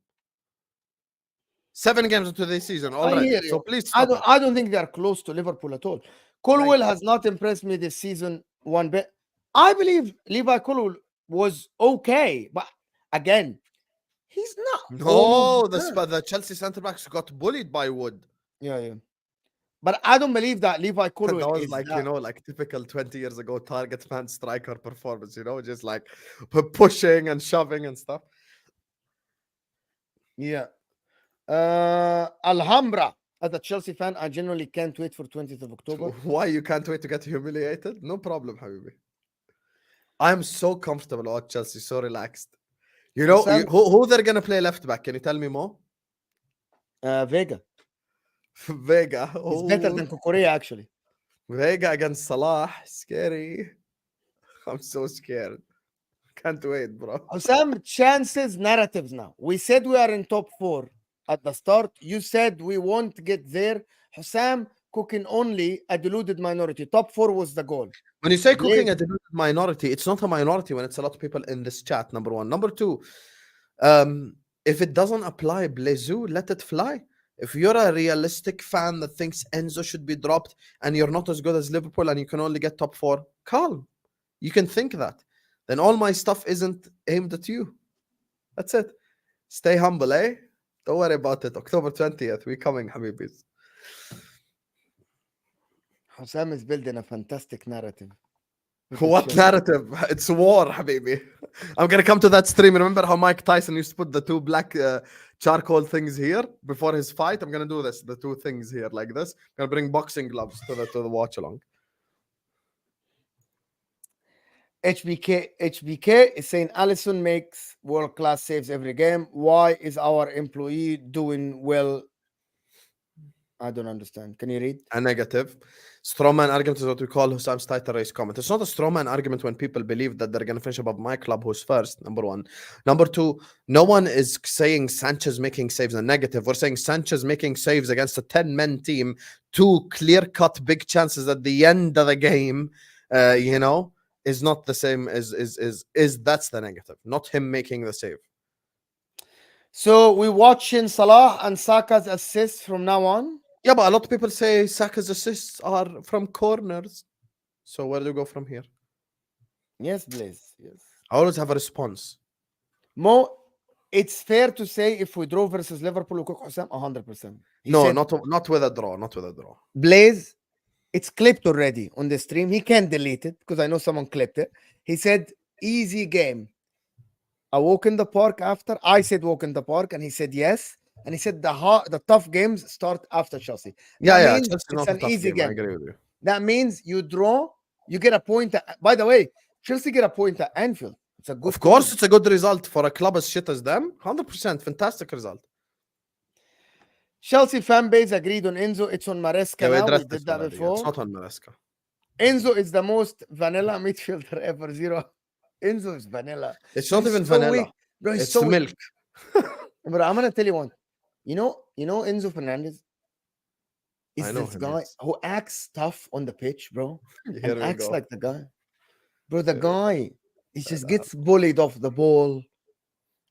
7 games into the season already. So please stop it.
I don't think they're close to Liverpool at all. Colwell has not impressed me this season one bit. I believe Levi Colwell was okay, but again, he's not.
No, the Chelsea centre backs got bullied by Wood.
Yeah. But I don't believe that Levi Colwell
That was
is
like,
that.
like typical 20 years ago target man striker performance, just like pushing and shoving and stuff.
Yeah. Alhambra, as a Chelsea fan, I genuinely can't wait for 20th of October.
Why you can't wait to get humiliated? No problem, Habibi. I'm so comfortable about Chelsea, so relaxed. Who they're gonna play left back? Can you tell me more?
Vega.
Vega.
He's better
Oh,
than Korea, actually.
Vega against Salah. Scary. I'm so scared. Can't wait, bro.
Husam, chances, narratives now. We said we are in top four at the start. You said we won't get there. Husam, cooking only a deluded minority. Top four was the goal.
When you say
Blaze,
cooking a deluded minority, it's not a minority when it's a lot of people in this chat. Number one. Number two, if it doesn't apply, Blazoo, let it fly. If you're a realistic fan that thinks Enzo should be dropped and you're not as good as Liverpool and you can only get top four, calm. You can think that. Then all my stuff isn't aimed at you. That's it. Stay humble, eh? Don't worry about it. October 20th, we coming, Habibis.
Husam is building a fantastic narrative.
What narrative? It's war, Habibi. I'm gonna come to that stream. Remember how Mike Tyson used to put the two black charcoal things here before his fight? I'm gonna do this. The two things here like this. I'm gonna bring boxing gloves to the watch along.
HBK is saying Allison makes world class saves every game. Why is our employee doing well? I don't understand. Can you read?
A negative. Strawman argument is what we call Husam's title race comment. It's not a strawman argument when people believe that they're going to finish above my club who's first, number one. Number two, no one is saying Sanchez making saves a negative. We're saying Sanchez making saves against a 10-man team, two clear-cut big chances at the end of the game, is not the same as that's the negative, not him making the save.
So we're watching Salah and Saka's assists from now on.
Yeah, but a lot of people say Saka's assists are from corners. So where do we go from here?
Yes, Blaze. Yes.
I always have a response.
Mo, it's fair to say if we draw versus Liverpool, we cook Husam 100%.
No, not with a draw. Not with a draw.
Blaze, it's clipped already on the stream. He can't delete it because I know someone clipped it. He said, easy game. A walk in the park after. I said walk in the park, and he said yes. And he said the tough games start after Chelsea.
Yeah.
Means
Chelsea's
it's
not a
an
tough
easy game.
I agree with you.
That means you draw, you get a point. By the way, Chelsea get a point at Anfield. It's a good.
Of course, it's a good result for a club as shit as them. 100%, fantastic result.
Chelsea fan base agreed on Enzo. It's on Maresca now. We did that before.
It's not on Maresca.
Enzo is the most vanilla midfielder ever. Zero. Enzo is vanilla.
It's not even vanilla.
Bro,
it's so milk.
Bro, I'm gonna tell you one. You know Enzo Fernandez is this guy who acts tough on the pitch, bro. And acts like the guy. Bro, the guy, he just gets bullied off the ball.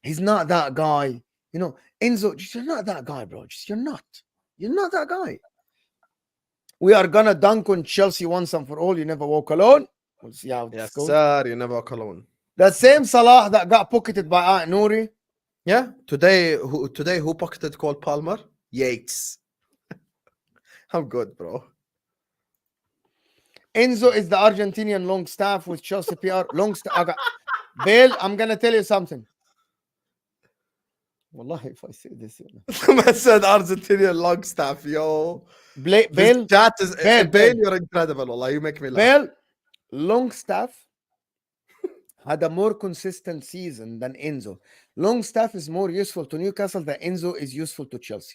He's not that guy. Enzo, you're not that guy, bro. You're not. You're not that guy. We are gonna dunk on Chelsea once and for all. You never walk alone. We'll see how this goes.
Sir, you never walk alone.
The same Salah that got pocketed by Nouri.
Yeah, today who pocketed Cole Palmer? Yates. I'm good, bro.
Enzo is the Argentinian long staff with Chelsea PR. Bale, I'm gonna tell you something. Wallahi, if I say this,
I said Argentinian long staff, yo.
Bale,
chat is Bale, you're incredible. Wallah, you make me laugh.
Bale, Longstaff had a more consistent season than Enzo. Longstaff is more useful to Newcastle than Enzo is useful to Chelsea.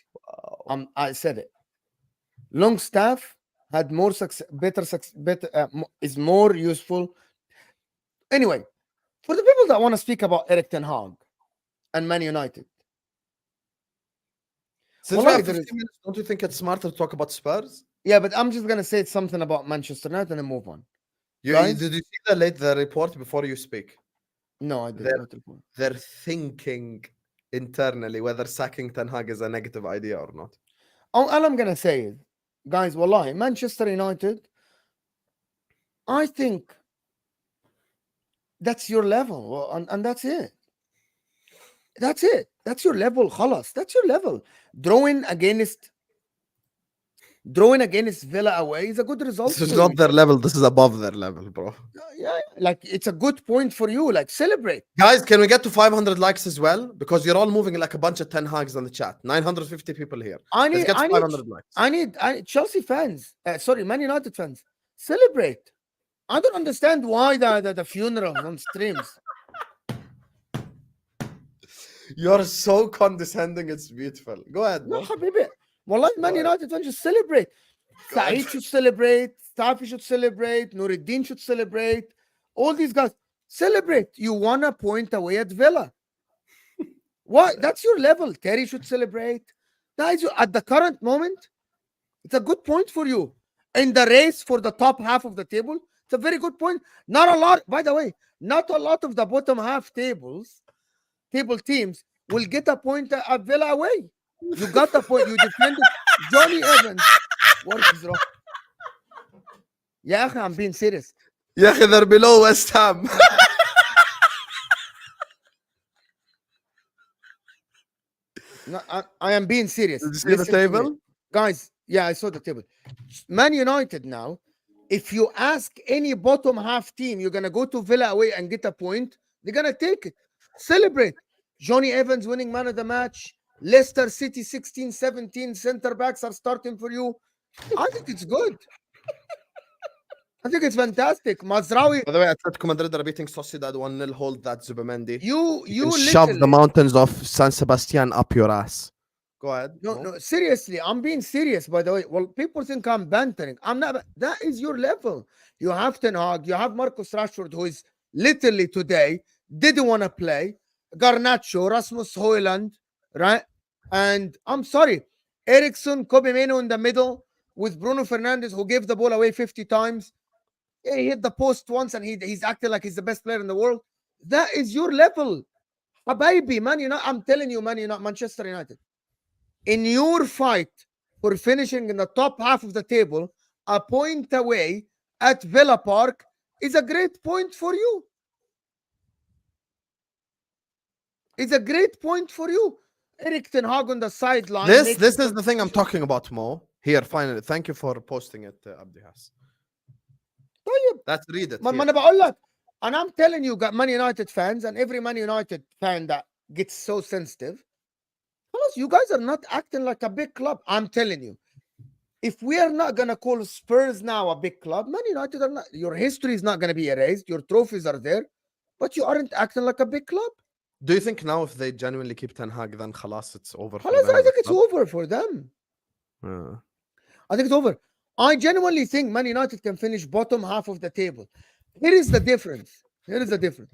Wow. I said it. Longstaff had more success, is more useful. Anyway, for the people that want to speak about Erik ten Hag and Man United,
since we have 15 minutes, don't you think it's smarter to talk about Spurs?
Yeah, but I'm just gonna say something about Manchester United and then move on.
Did you see the report before you speak?
No, I didn't.
They're thinking internally whether sacking Ten Hag is a negative idea or not.
All I'm gonna say is, guys, wallahi, Manchester United, I think that's your level, and that's it. That's it. That's your level, khalas. That's your level. Drawing against Villa away is a good result.
This is not their level. This is above their level, bro.
Yeah, like it's a good point for you. Like celebrate,
guys. Can we get to 500 likes as well? Because you're all moving like a bunch of Ten Hags on the chat. 950 people here. Let's get to 500 likes.
I need Chelsea fans. Man United fans. Celebrate. I don't understand why the funeral on streams.
You're so condescending. It's beautiful. Go ahead, bro.
No, Habibi. Wallahi, Man
Right.
United fans should celebrate.
Go ahead.
Saeed should celebrate. Stafi should celebrate. Nuruddin should celebrate. All these guys celebrate. You won a point away at Villa. What? That's your level. Terry should celebrate. Guys, at the current moment, it's a good point for you. In the race for the top half of the table, it's a very good point. Not a lot, by the way, not a lot of the bottom half table teams will get a point at Villa away. You got the point. You defended Johnny Evans. What is wrong? Yeah, I'm being serious.
يا اخي they're below West Ham.
No, I am being serious.
Did you see the
Listen to me.
table?
Guys, yeah, I saw the table. Man United now, if you ask any bottom half team, you're going to go to Villa away and get a point, they're going to take it. Celebrate. Johnny Evans winning man of the match. Leicester City 16, 17 center backs are starting for you. I think it's good. I think it's fantastic. Mazraoui,
By the way, Atletico Madrid are beating Sociedad 1-0. Hold that, Zubimendi.
you
You can shove the
literally-
mountains of San Sebastian up your ass. Go ahead.
No, seriously, I'm being serious, by the way. Well, people think I'm bantering. I'm not. That is your level. You have Ten Hag, you have Marcus Rashford, who is literally today didn't want to play. Garnacho, Rasmus Højlund, right? And I'm sorry, Ericsson, Kobe Meno in the middle with Bruno Fernandes, who gave the ball away 50 times. Yeah, he hit the post once and he's acting like he's the best player in the world. That is your level. Habibi, Man United. I'm telling you, Man United, Manchester United. In your fight for finishing in the top half of the table, a point away at Villa Park is a great point for you. It's a great point for you. Eric Ten Hag on the sideline.
This is the thing I'm talking about, Mo. Here, finally. Thank you for posting it, Abdihas.
طيب.
Let's read it.
ما
here.
أنا بقول لك, and I'm telling you, Man United fans and every Man United fan that gets so sensitive, plus you guys are not acting like a big club. I'm telling you, if we are not gonna call Spurs now a big club, Man United are not. Your history is not gonna be erased. Your trophies are there, but you aren't acting like a big club.
Do you think now if they genuinely keep Ten Hag, then خلاص it's over for
خلاص,
them
I
as a
think it's
club?
over for them.
Yeah.
I think it's over. I genuinely think Man United can finish bottom half of the table. Here is the difference. Here is the difference.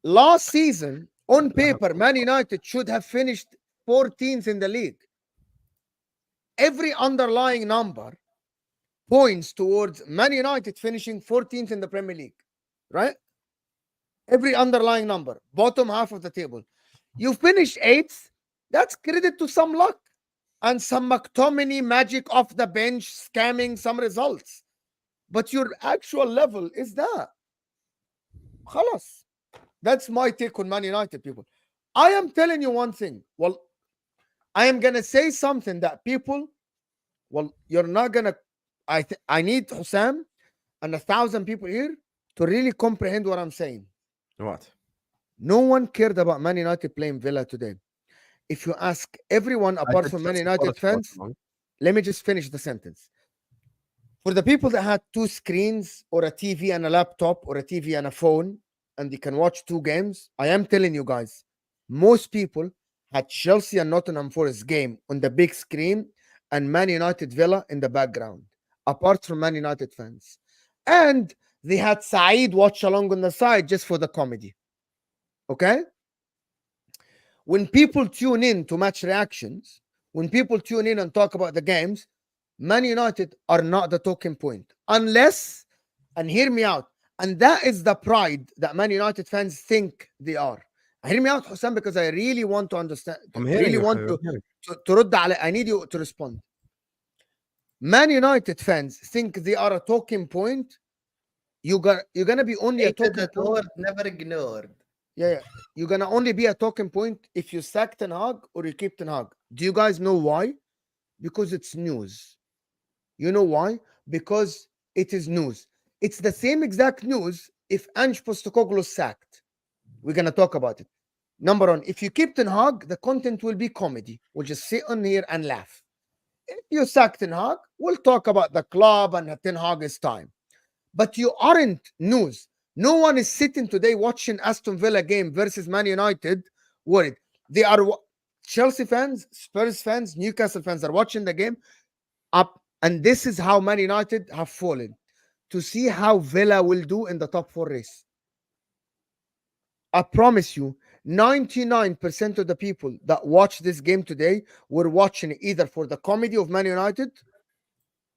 Last season, on paper, Man United should have finished 14th in the league. Every underlying number points towards Man United finishing 14th in the Premier League, right? Every underlying number, bottom half of the table. You finish 8th, that's credit to some luck and some McTominay magic off the bench, scamming some results. But your actual level is that. خلاص. That's my take on Man United, people. I am telling you one thing. Well, I am going to say something that people, well, you're not going to, I need Husam and 1,000 people here to really comprehend what I'm saying.
What?
No one cared about Man United playing Villa today. If you ask everyone apart from Man United fans, let me just finish the sentence. For the people that had two screens or a TV and a laptop or a TV and a phone, and they can watch two games, I am telling you guys, most people had Chelsea and Nottingham Forest game on the big screen and Man United Villa in the background, apart from Man United fans. And they had Saeed watch along on the side just for the comedy. Okay? When people tune in to match reactions, when people tune in and talk about the games, Man United are not the talking point. Unless, and hear me out, and that is the pride that Man United fans think they are. Hear me out, Husam, because I really want to understand.
I'm
I
hearing
really
you,
want
Khayyar.
to رد على, I need you to respond. Man United fans think they are a talking point. You're gonna be only a talking point.
Never ignored.
Yeah. You're gonna only be a talking point if you sack Ten Hag or you keep Ten Hag. Do you guys know why? Because it's news. You know why? Because it is news. It's the same exact news if Ange Postecoglou is sacked. We're gonna talk about it. Number one, if you keep Ten Hag, the content will be comedy. We'll just sit on here and laugh. If you sack Ten Hag, we'll talk about the club and Ten Hag's time. But you aren't news. No one is sitting today watching Aston Villa game versus Man United worried. They are Chelsea fans, Spurs fans, Newcastle fans are watching the game up, and this is how Man United have fallen. To see how Villa will do in the top four race. I promise you, 99% of the people that watch this game today were watching it either for the comedy of Man United,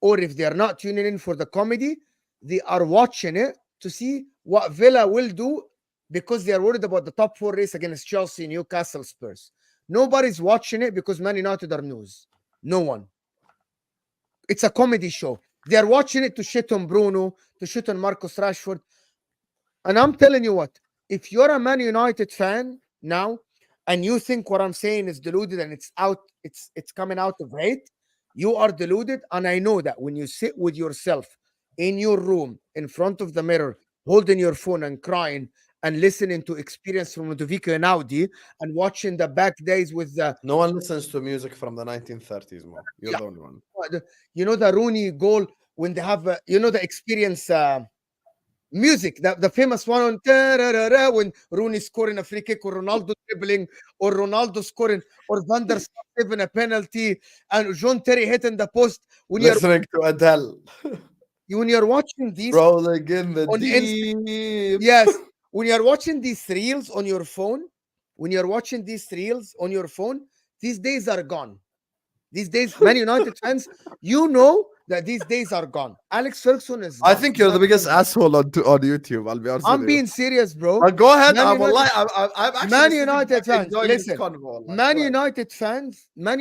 or if they are not tuning in for the comedy, they are watching it to see what Villa will do because they are worried about the top four race against Chelsea, Newcastle, Spurs. Nobody's watching it because Man United are news. No one. It's a comedy show. They are watching it to shit on Bruno, to shit on Marcus Rashford. And I'm telling you what, if you're a Man United fan now and you think what I'm saying is deluded and it's coming out of hate, you are deluded. And I know that when you sit with yourself in your room in front of the mirror, holding your phone and crying and listening to Experience from Ludovico and Audi and watching the back days with the
No one listens to music from the 1930s, Mo. You're
yeah,
the only one.
the Rooney goal when they have the Experience music, the famous one on when Rooney scoring a free kick or Ronaldo dribbling or Ronaldo scoring or Van der Sar saving a penalty and John Terry hitting the post
Listening to Adele.
when you're watching these
Rolling in the
on
deep.
yes, when you're watching these reels on your phone, these days are gone. These days, Man United fans, you know that these days are gone. Alex Ferguson is
I
gone.
think you're the biggest asshole on YouTube. I'll be honest with
I'm
you.
being serious, bro.
Go ahead.
Man
I'm
United,
actually
Man
sitting
United
back
fans,
enjoying this
listen.
convo. Like,
Man
go ahead.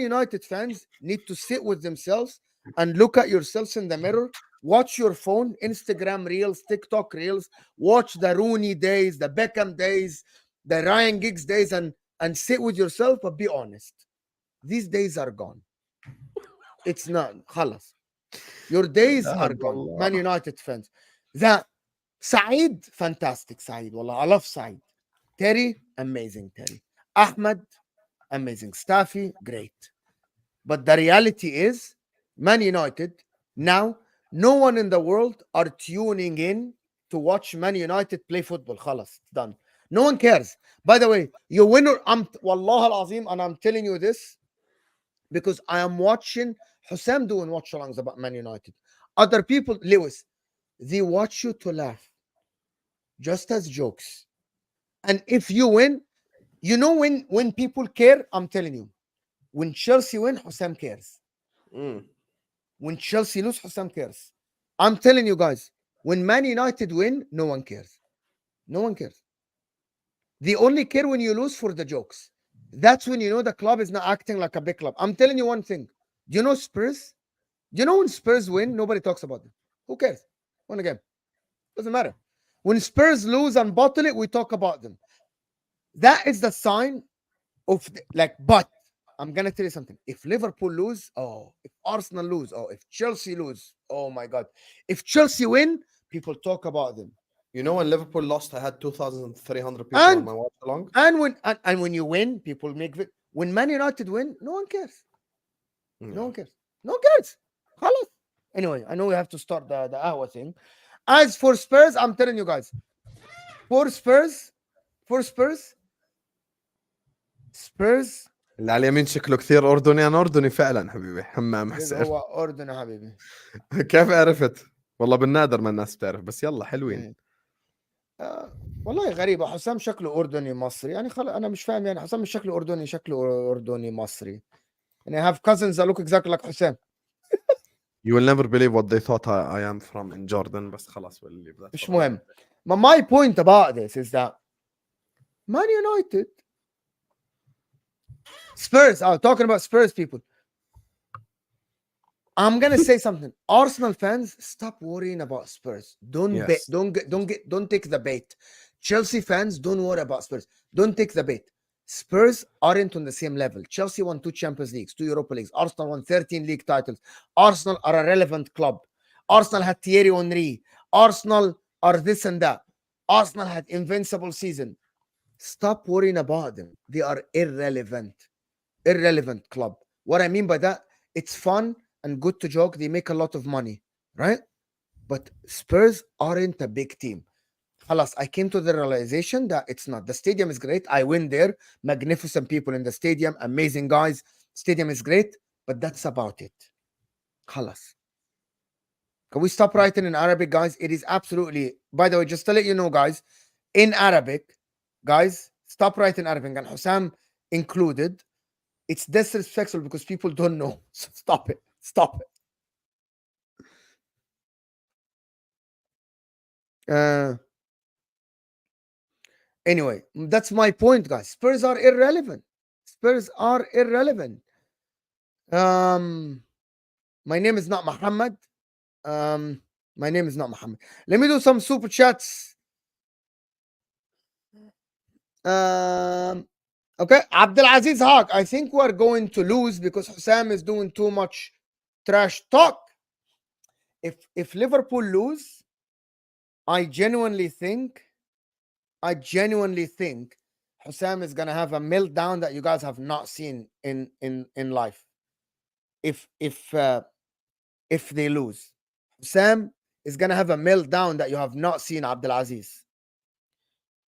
United fans need to sit with themselves and look at yourselves in the mirror. Watch your phone, Instagram reels, TikTok reels. Watch the Rooney days, the Beckham days, the Ryan Giggs days, and sit with yourself. But be honest, these days are gone. It's not. خلاص. Your days are gone. Man United fans. The Saeed, fantastic Saeed. Wallah, I love Saeed. Terry, amazing Terry. Ahmed, amazing. Staffy, great. But the reality is, Man United, now, no one in the world are tuning in to watch Man United play football. Khalas, done. No one cares. By the way, you win or Wallah al Azim, and I'm telling you this because I am watching Husam doing watch alongs about Man United. Other people, Lewis, they watch you to laugh, just as jokes. And if you win, when people care, I'm telling you, when Chelsea win, Husam cares.
Mm.
When Chelsea lose, Husam cares. I'm telling you guys, when Man United win, no one cares. No one cares. They only care when you lose for the jokes. That's when you know the club is not acting like a big club. I'm telling you one thing. Do you know Spurs? Do you know when Spurs win, nobody talks about them? Who cares? Win a game. Doesn't matter. When Spurs lose and bottle it, we talk about them. That is the sign of but I'm gonna tell you something. If Liverpool lose, oh, if Arsenal lose, oh, if Chelsea lose, oh my god. If Chelsea win, people talk about them.
You know, when Liverpool lost, I had 2,300 people on
And
my watch along.
and when you win, people make it. When Man United win, no one cares. No one cares. No one cares. خلاص. Anyway, I know we have to start the hour thing. As for Spurs, I'm telling you guys, for Spurs, Spurs
اللي على اليمين شكله كثير أردني. أنا أردني فعلا حبيبي. حمام حسين.
هو أردن يا حبيبي.
كيف عرفت؟ والله بالنادر ما الناس بتعرف، بس يلا حلوين.
والله غريبة. حسام شكله أردني مصري يعني أنا مش فاهم يعني حسام مش شكله أردني، شكله أردني مصري. And I have cousins that look exactly like Husam.
You will never believe what they thought I am from in Jordan. بس خلاص we'll leave that.
مش مهم. But my point about this is that Man United, Spurs, I'm talking about Spurs people. I'm gonna say something. Arsenal fans, stop worrying about Spurs. Don't take the bait. Chelsea fans, don't worry about Spurs. Don't take the bait. Spurs aren't on the same level. Chelsea won 2 Champions Leagues, 2 Europa Leagues. Arsenal won 13 league titles. Arsenal are a relevant club. Arsenal had Thierry Henry. Arsenal are this and that. Arsenal had invincible season. Stop worrying about them. They are irrelevant. Irrelevant club. What I mean by that, it's fun and good to joke. They make a lot of money, right? But Spurs aren't a big team. خلاص, I came to the realization that it's not. The stadium is great. I went there. Magnificent people in the stadium. Amazing guys. Stadium is great. But that's about it. خلاص. Can we stop writing in Arabic, guys? It is absolutely, by the way, just to let you know, guys, in Arabic, guys, stop writing Arabic. And Husam included. It's disrespectful because people don't know. So stop it. Stop it. Anyway, that's my point, guys. Spurs are irrelevant. Spurs are irrelevant. My name is not Muhammad. My name is not Muhammad. Let me do some super chats. Okay, Abdulaziz Haq. I think we're going to lose because Husam is doing too much trash talk. If Liverpool lose, I genuinely think Husam is gonna have a meltdown that you guys have not seen in life. If they lose, Husam is gonna have a meltdown that you have not seen, Abdulaziz.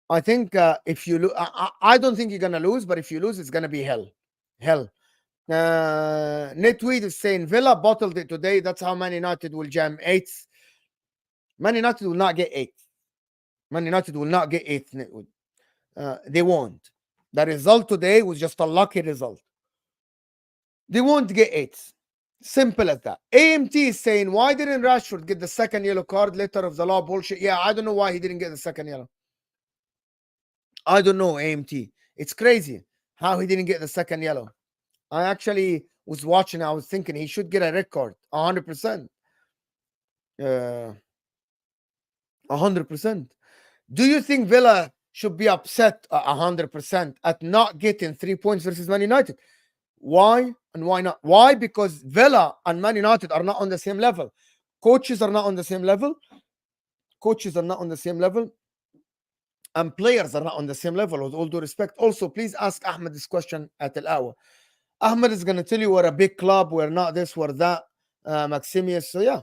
I think if you lose, I don't think you're gonna lose, but if you lose, it's gonna be hell. Hell. Netweed is saying Villa bottled it today. That's how Man United will jam eighth. Man United will not get eighth. Man United will not get eighth. Netweed. They won't. The result today was just a lucky result. They won't get eighth. Simple as that. AMT is saying, why didn't Rashford get the second yellow card? Letter of the law bullshit. Yeah, I don't know why he didn't get the second yellow. I don't know, AMT. It's crazy how he didn't get the second yellow. I actually was watching. I was thinking he should get a red card, 100%. 100%. Do you think Villa should be upset 100% at not getting 3 points versus Man United? Why and why not? Why? Because Villa and Man United are not on the same level. Coaches are not on the same level. Coaches are not on the same level. And players are not on the same level, with all due respect. Also, please ask Ahmed this question at Al Hour. Ahmed is going to tell you we're a big club, we're not this, we're that, Maximius. So, yeah,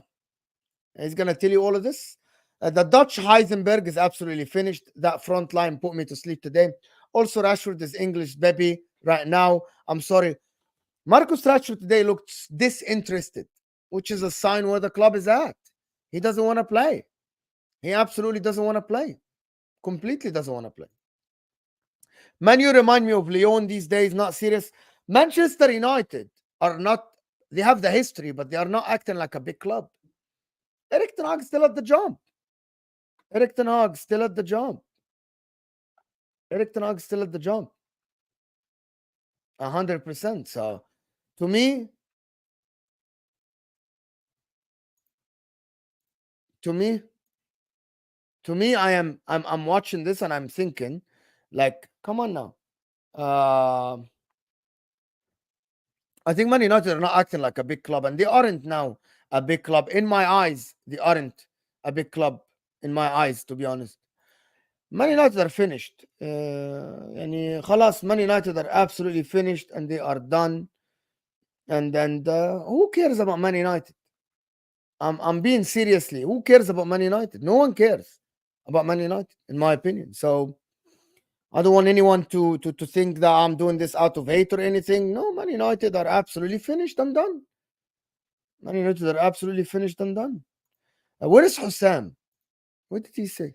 he's going to tell you all of this. The Dutch Heisenberg is absolutely finished. That front line put me to sleep today. Also, Rashford is English baby right now. I'm sorry. Marcus Rashford today looked disinterested, which is a sign where the club is at. He doesn't want to play. He absolutely doesn't want to play. Completely doesn't want to play. Man, you remind me of Lyon these days, not serious. Manchester United are not, they have the history, but they are not acting like a big club. Eric Ten Hag still at the job. Eric Ten Hag still at the job. Eric Ten Hag still at the job. 100%. So, to me, I'm watching this and I'm thinking, like, come on now. I think Man United are not acting like a big club, and they aren't now a big club. In my eyes, they aren't a big club. In my eyes, to be honest. Man United are finished. يعني خلاص, Man United are absolutely finished and they are done. And who cares about Man United? I'm being seriously. Who cares about Man United? No one cares about Man United, in my opinion. So I don't want anyone to think that I'm doing this out of hate or anything. No, Man United are absolutely finished and done. Man United are absolutely finished and done. Where is Husam? What did he say?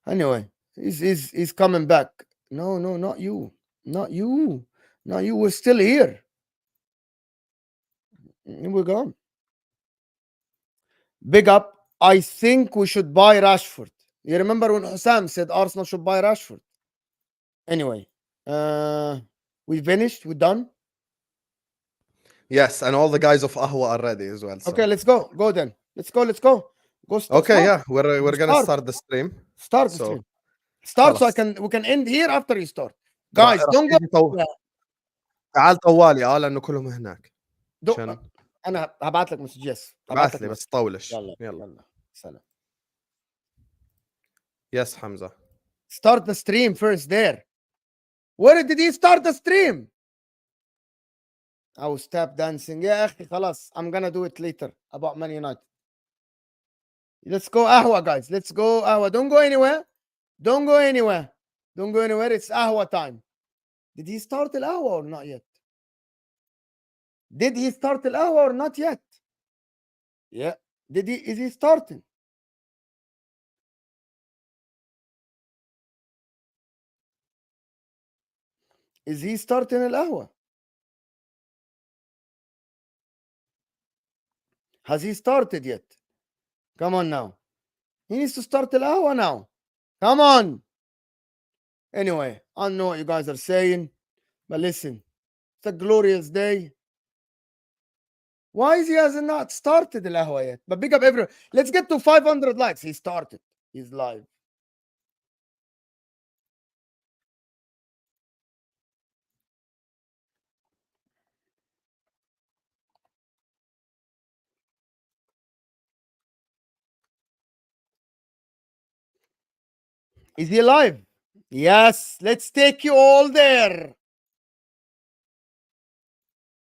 Anyway, he's coming back. No, not you. Not you. Not you. We're still here. We're gone. Big up. I think we should buy Rashford. You remember when Husam said Arsenal should buy Rashford? Anyway, we finished. We're done.
Yes, and all the guys of Ahwa are ready as well. So.
Okay, let's go. Go then. Let's go. Go start.
Okay, yeah, we're gonna start the stream.
Start the stream. Start so we can end here after you start. Guys, don't go.
تعال طوالي لانه كلهم هناك.
انا هبعت لك مسجات.
ابعث لي بس طولش.
يلا. سلام.
Yes, Hamza.
Start the stream first there. Where did he start the stream? I was tap dancing. يا أخي خلاص. I'm gonna do it later about Man United. Let's go ahwa, guys. Let's go ahwa. Don't go anywhere. Don't go anywhere. Don't go anywhere. It's ahwa time. Did he start the ahwa or not yet? Did he start the ahwa or not yet? Yeah. Is he starting? Is he starting al ahwa? Has he started yet? Come on now. He needs to start al ahwa now. Come on. Anyway, I don't know what you guys are saying, but listen, it's a glorious day. Why is he hasn't not started the lahwa yet? But big up everyone. Let's get to 500 likes. He started. He's live. Is he live? Yes. Let's take you all there.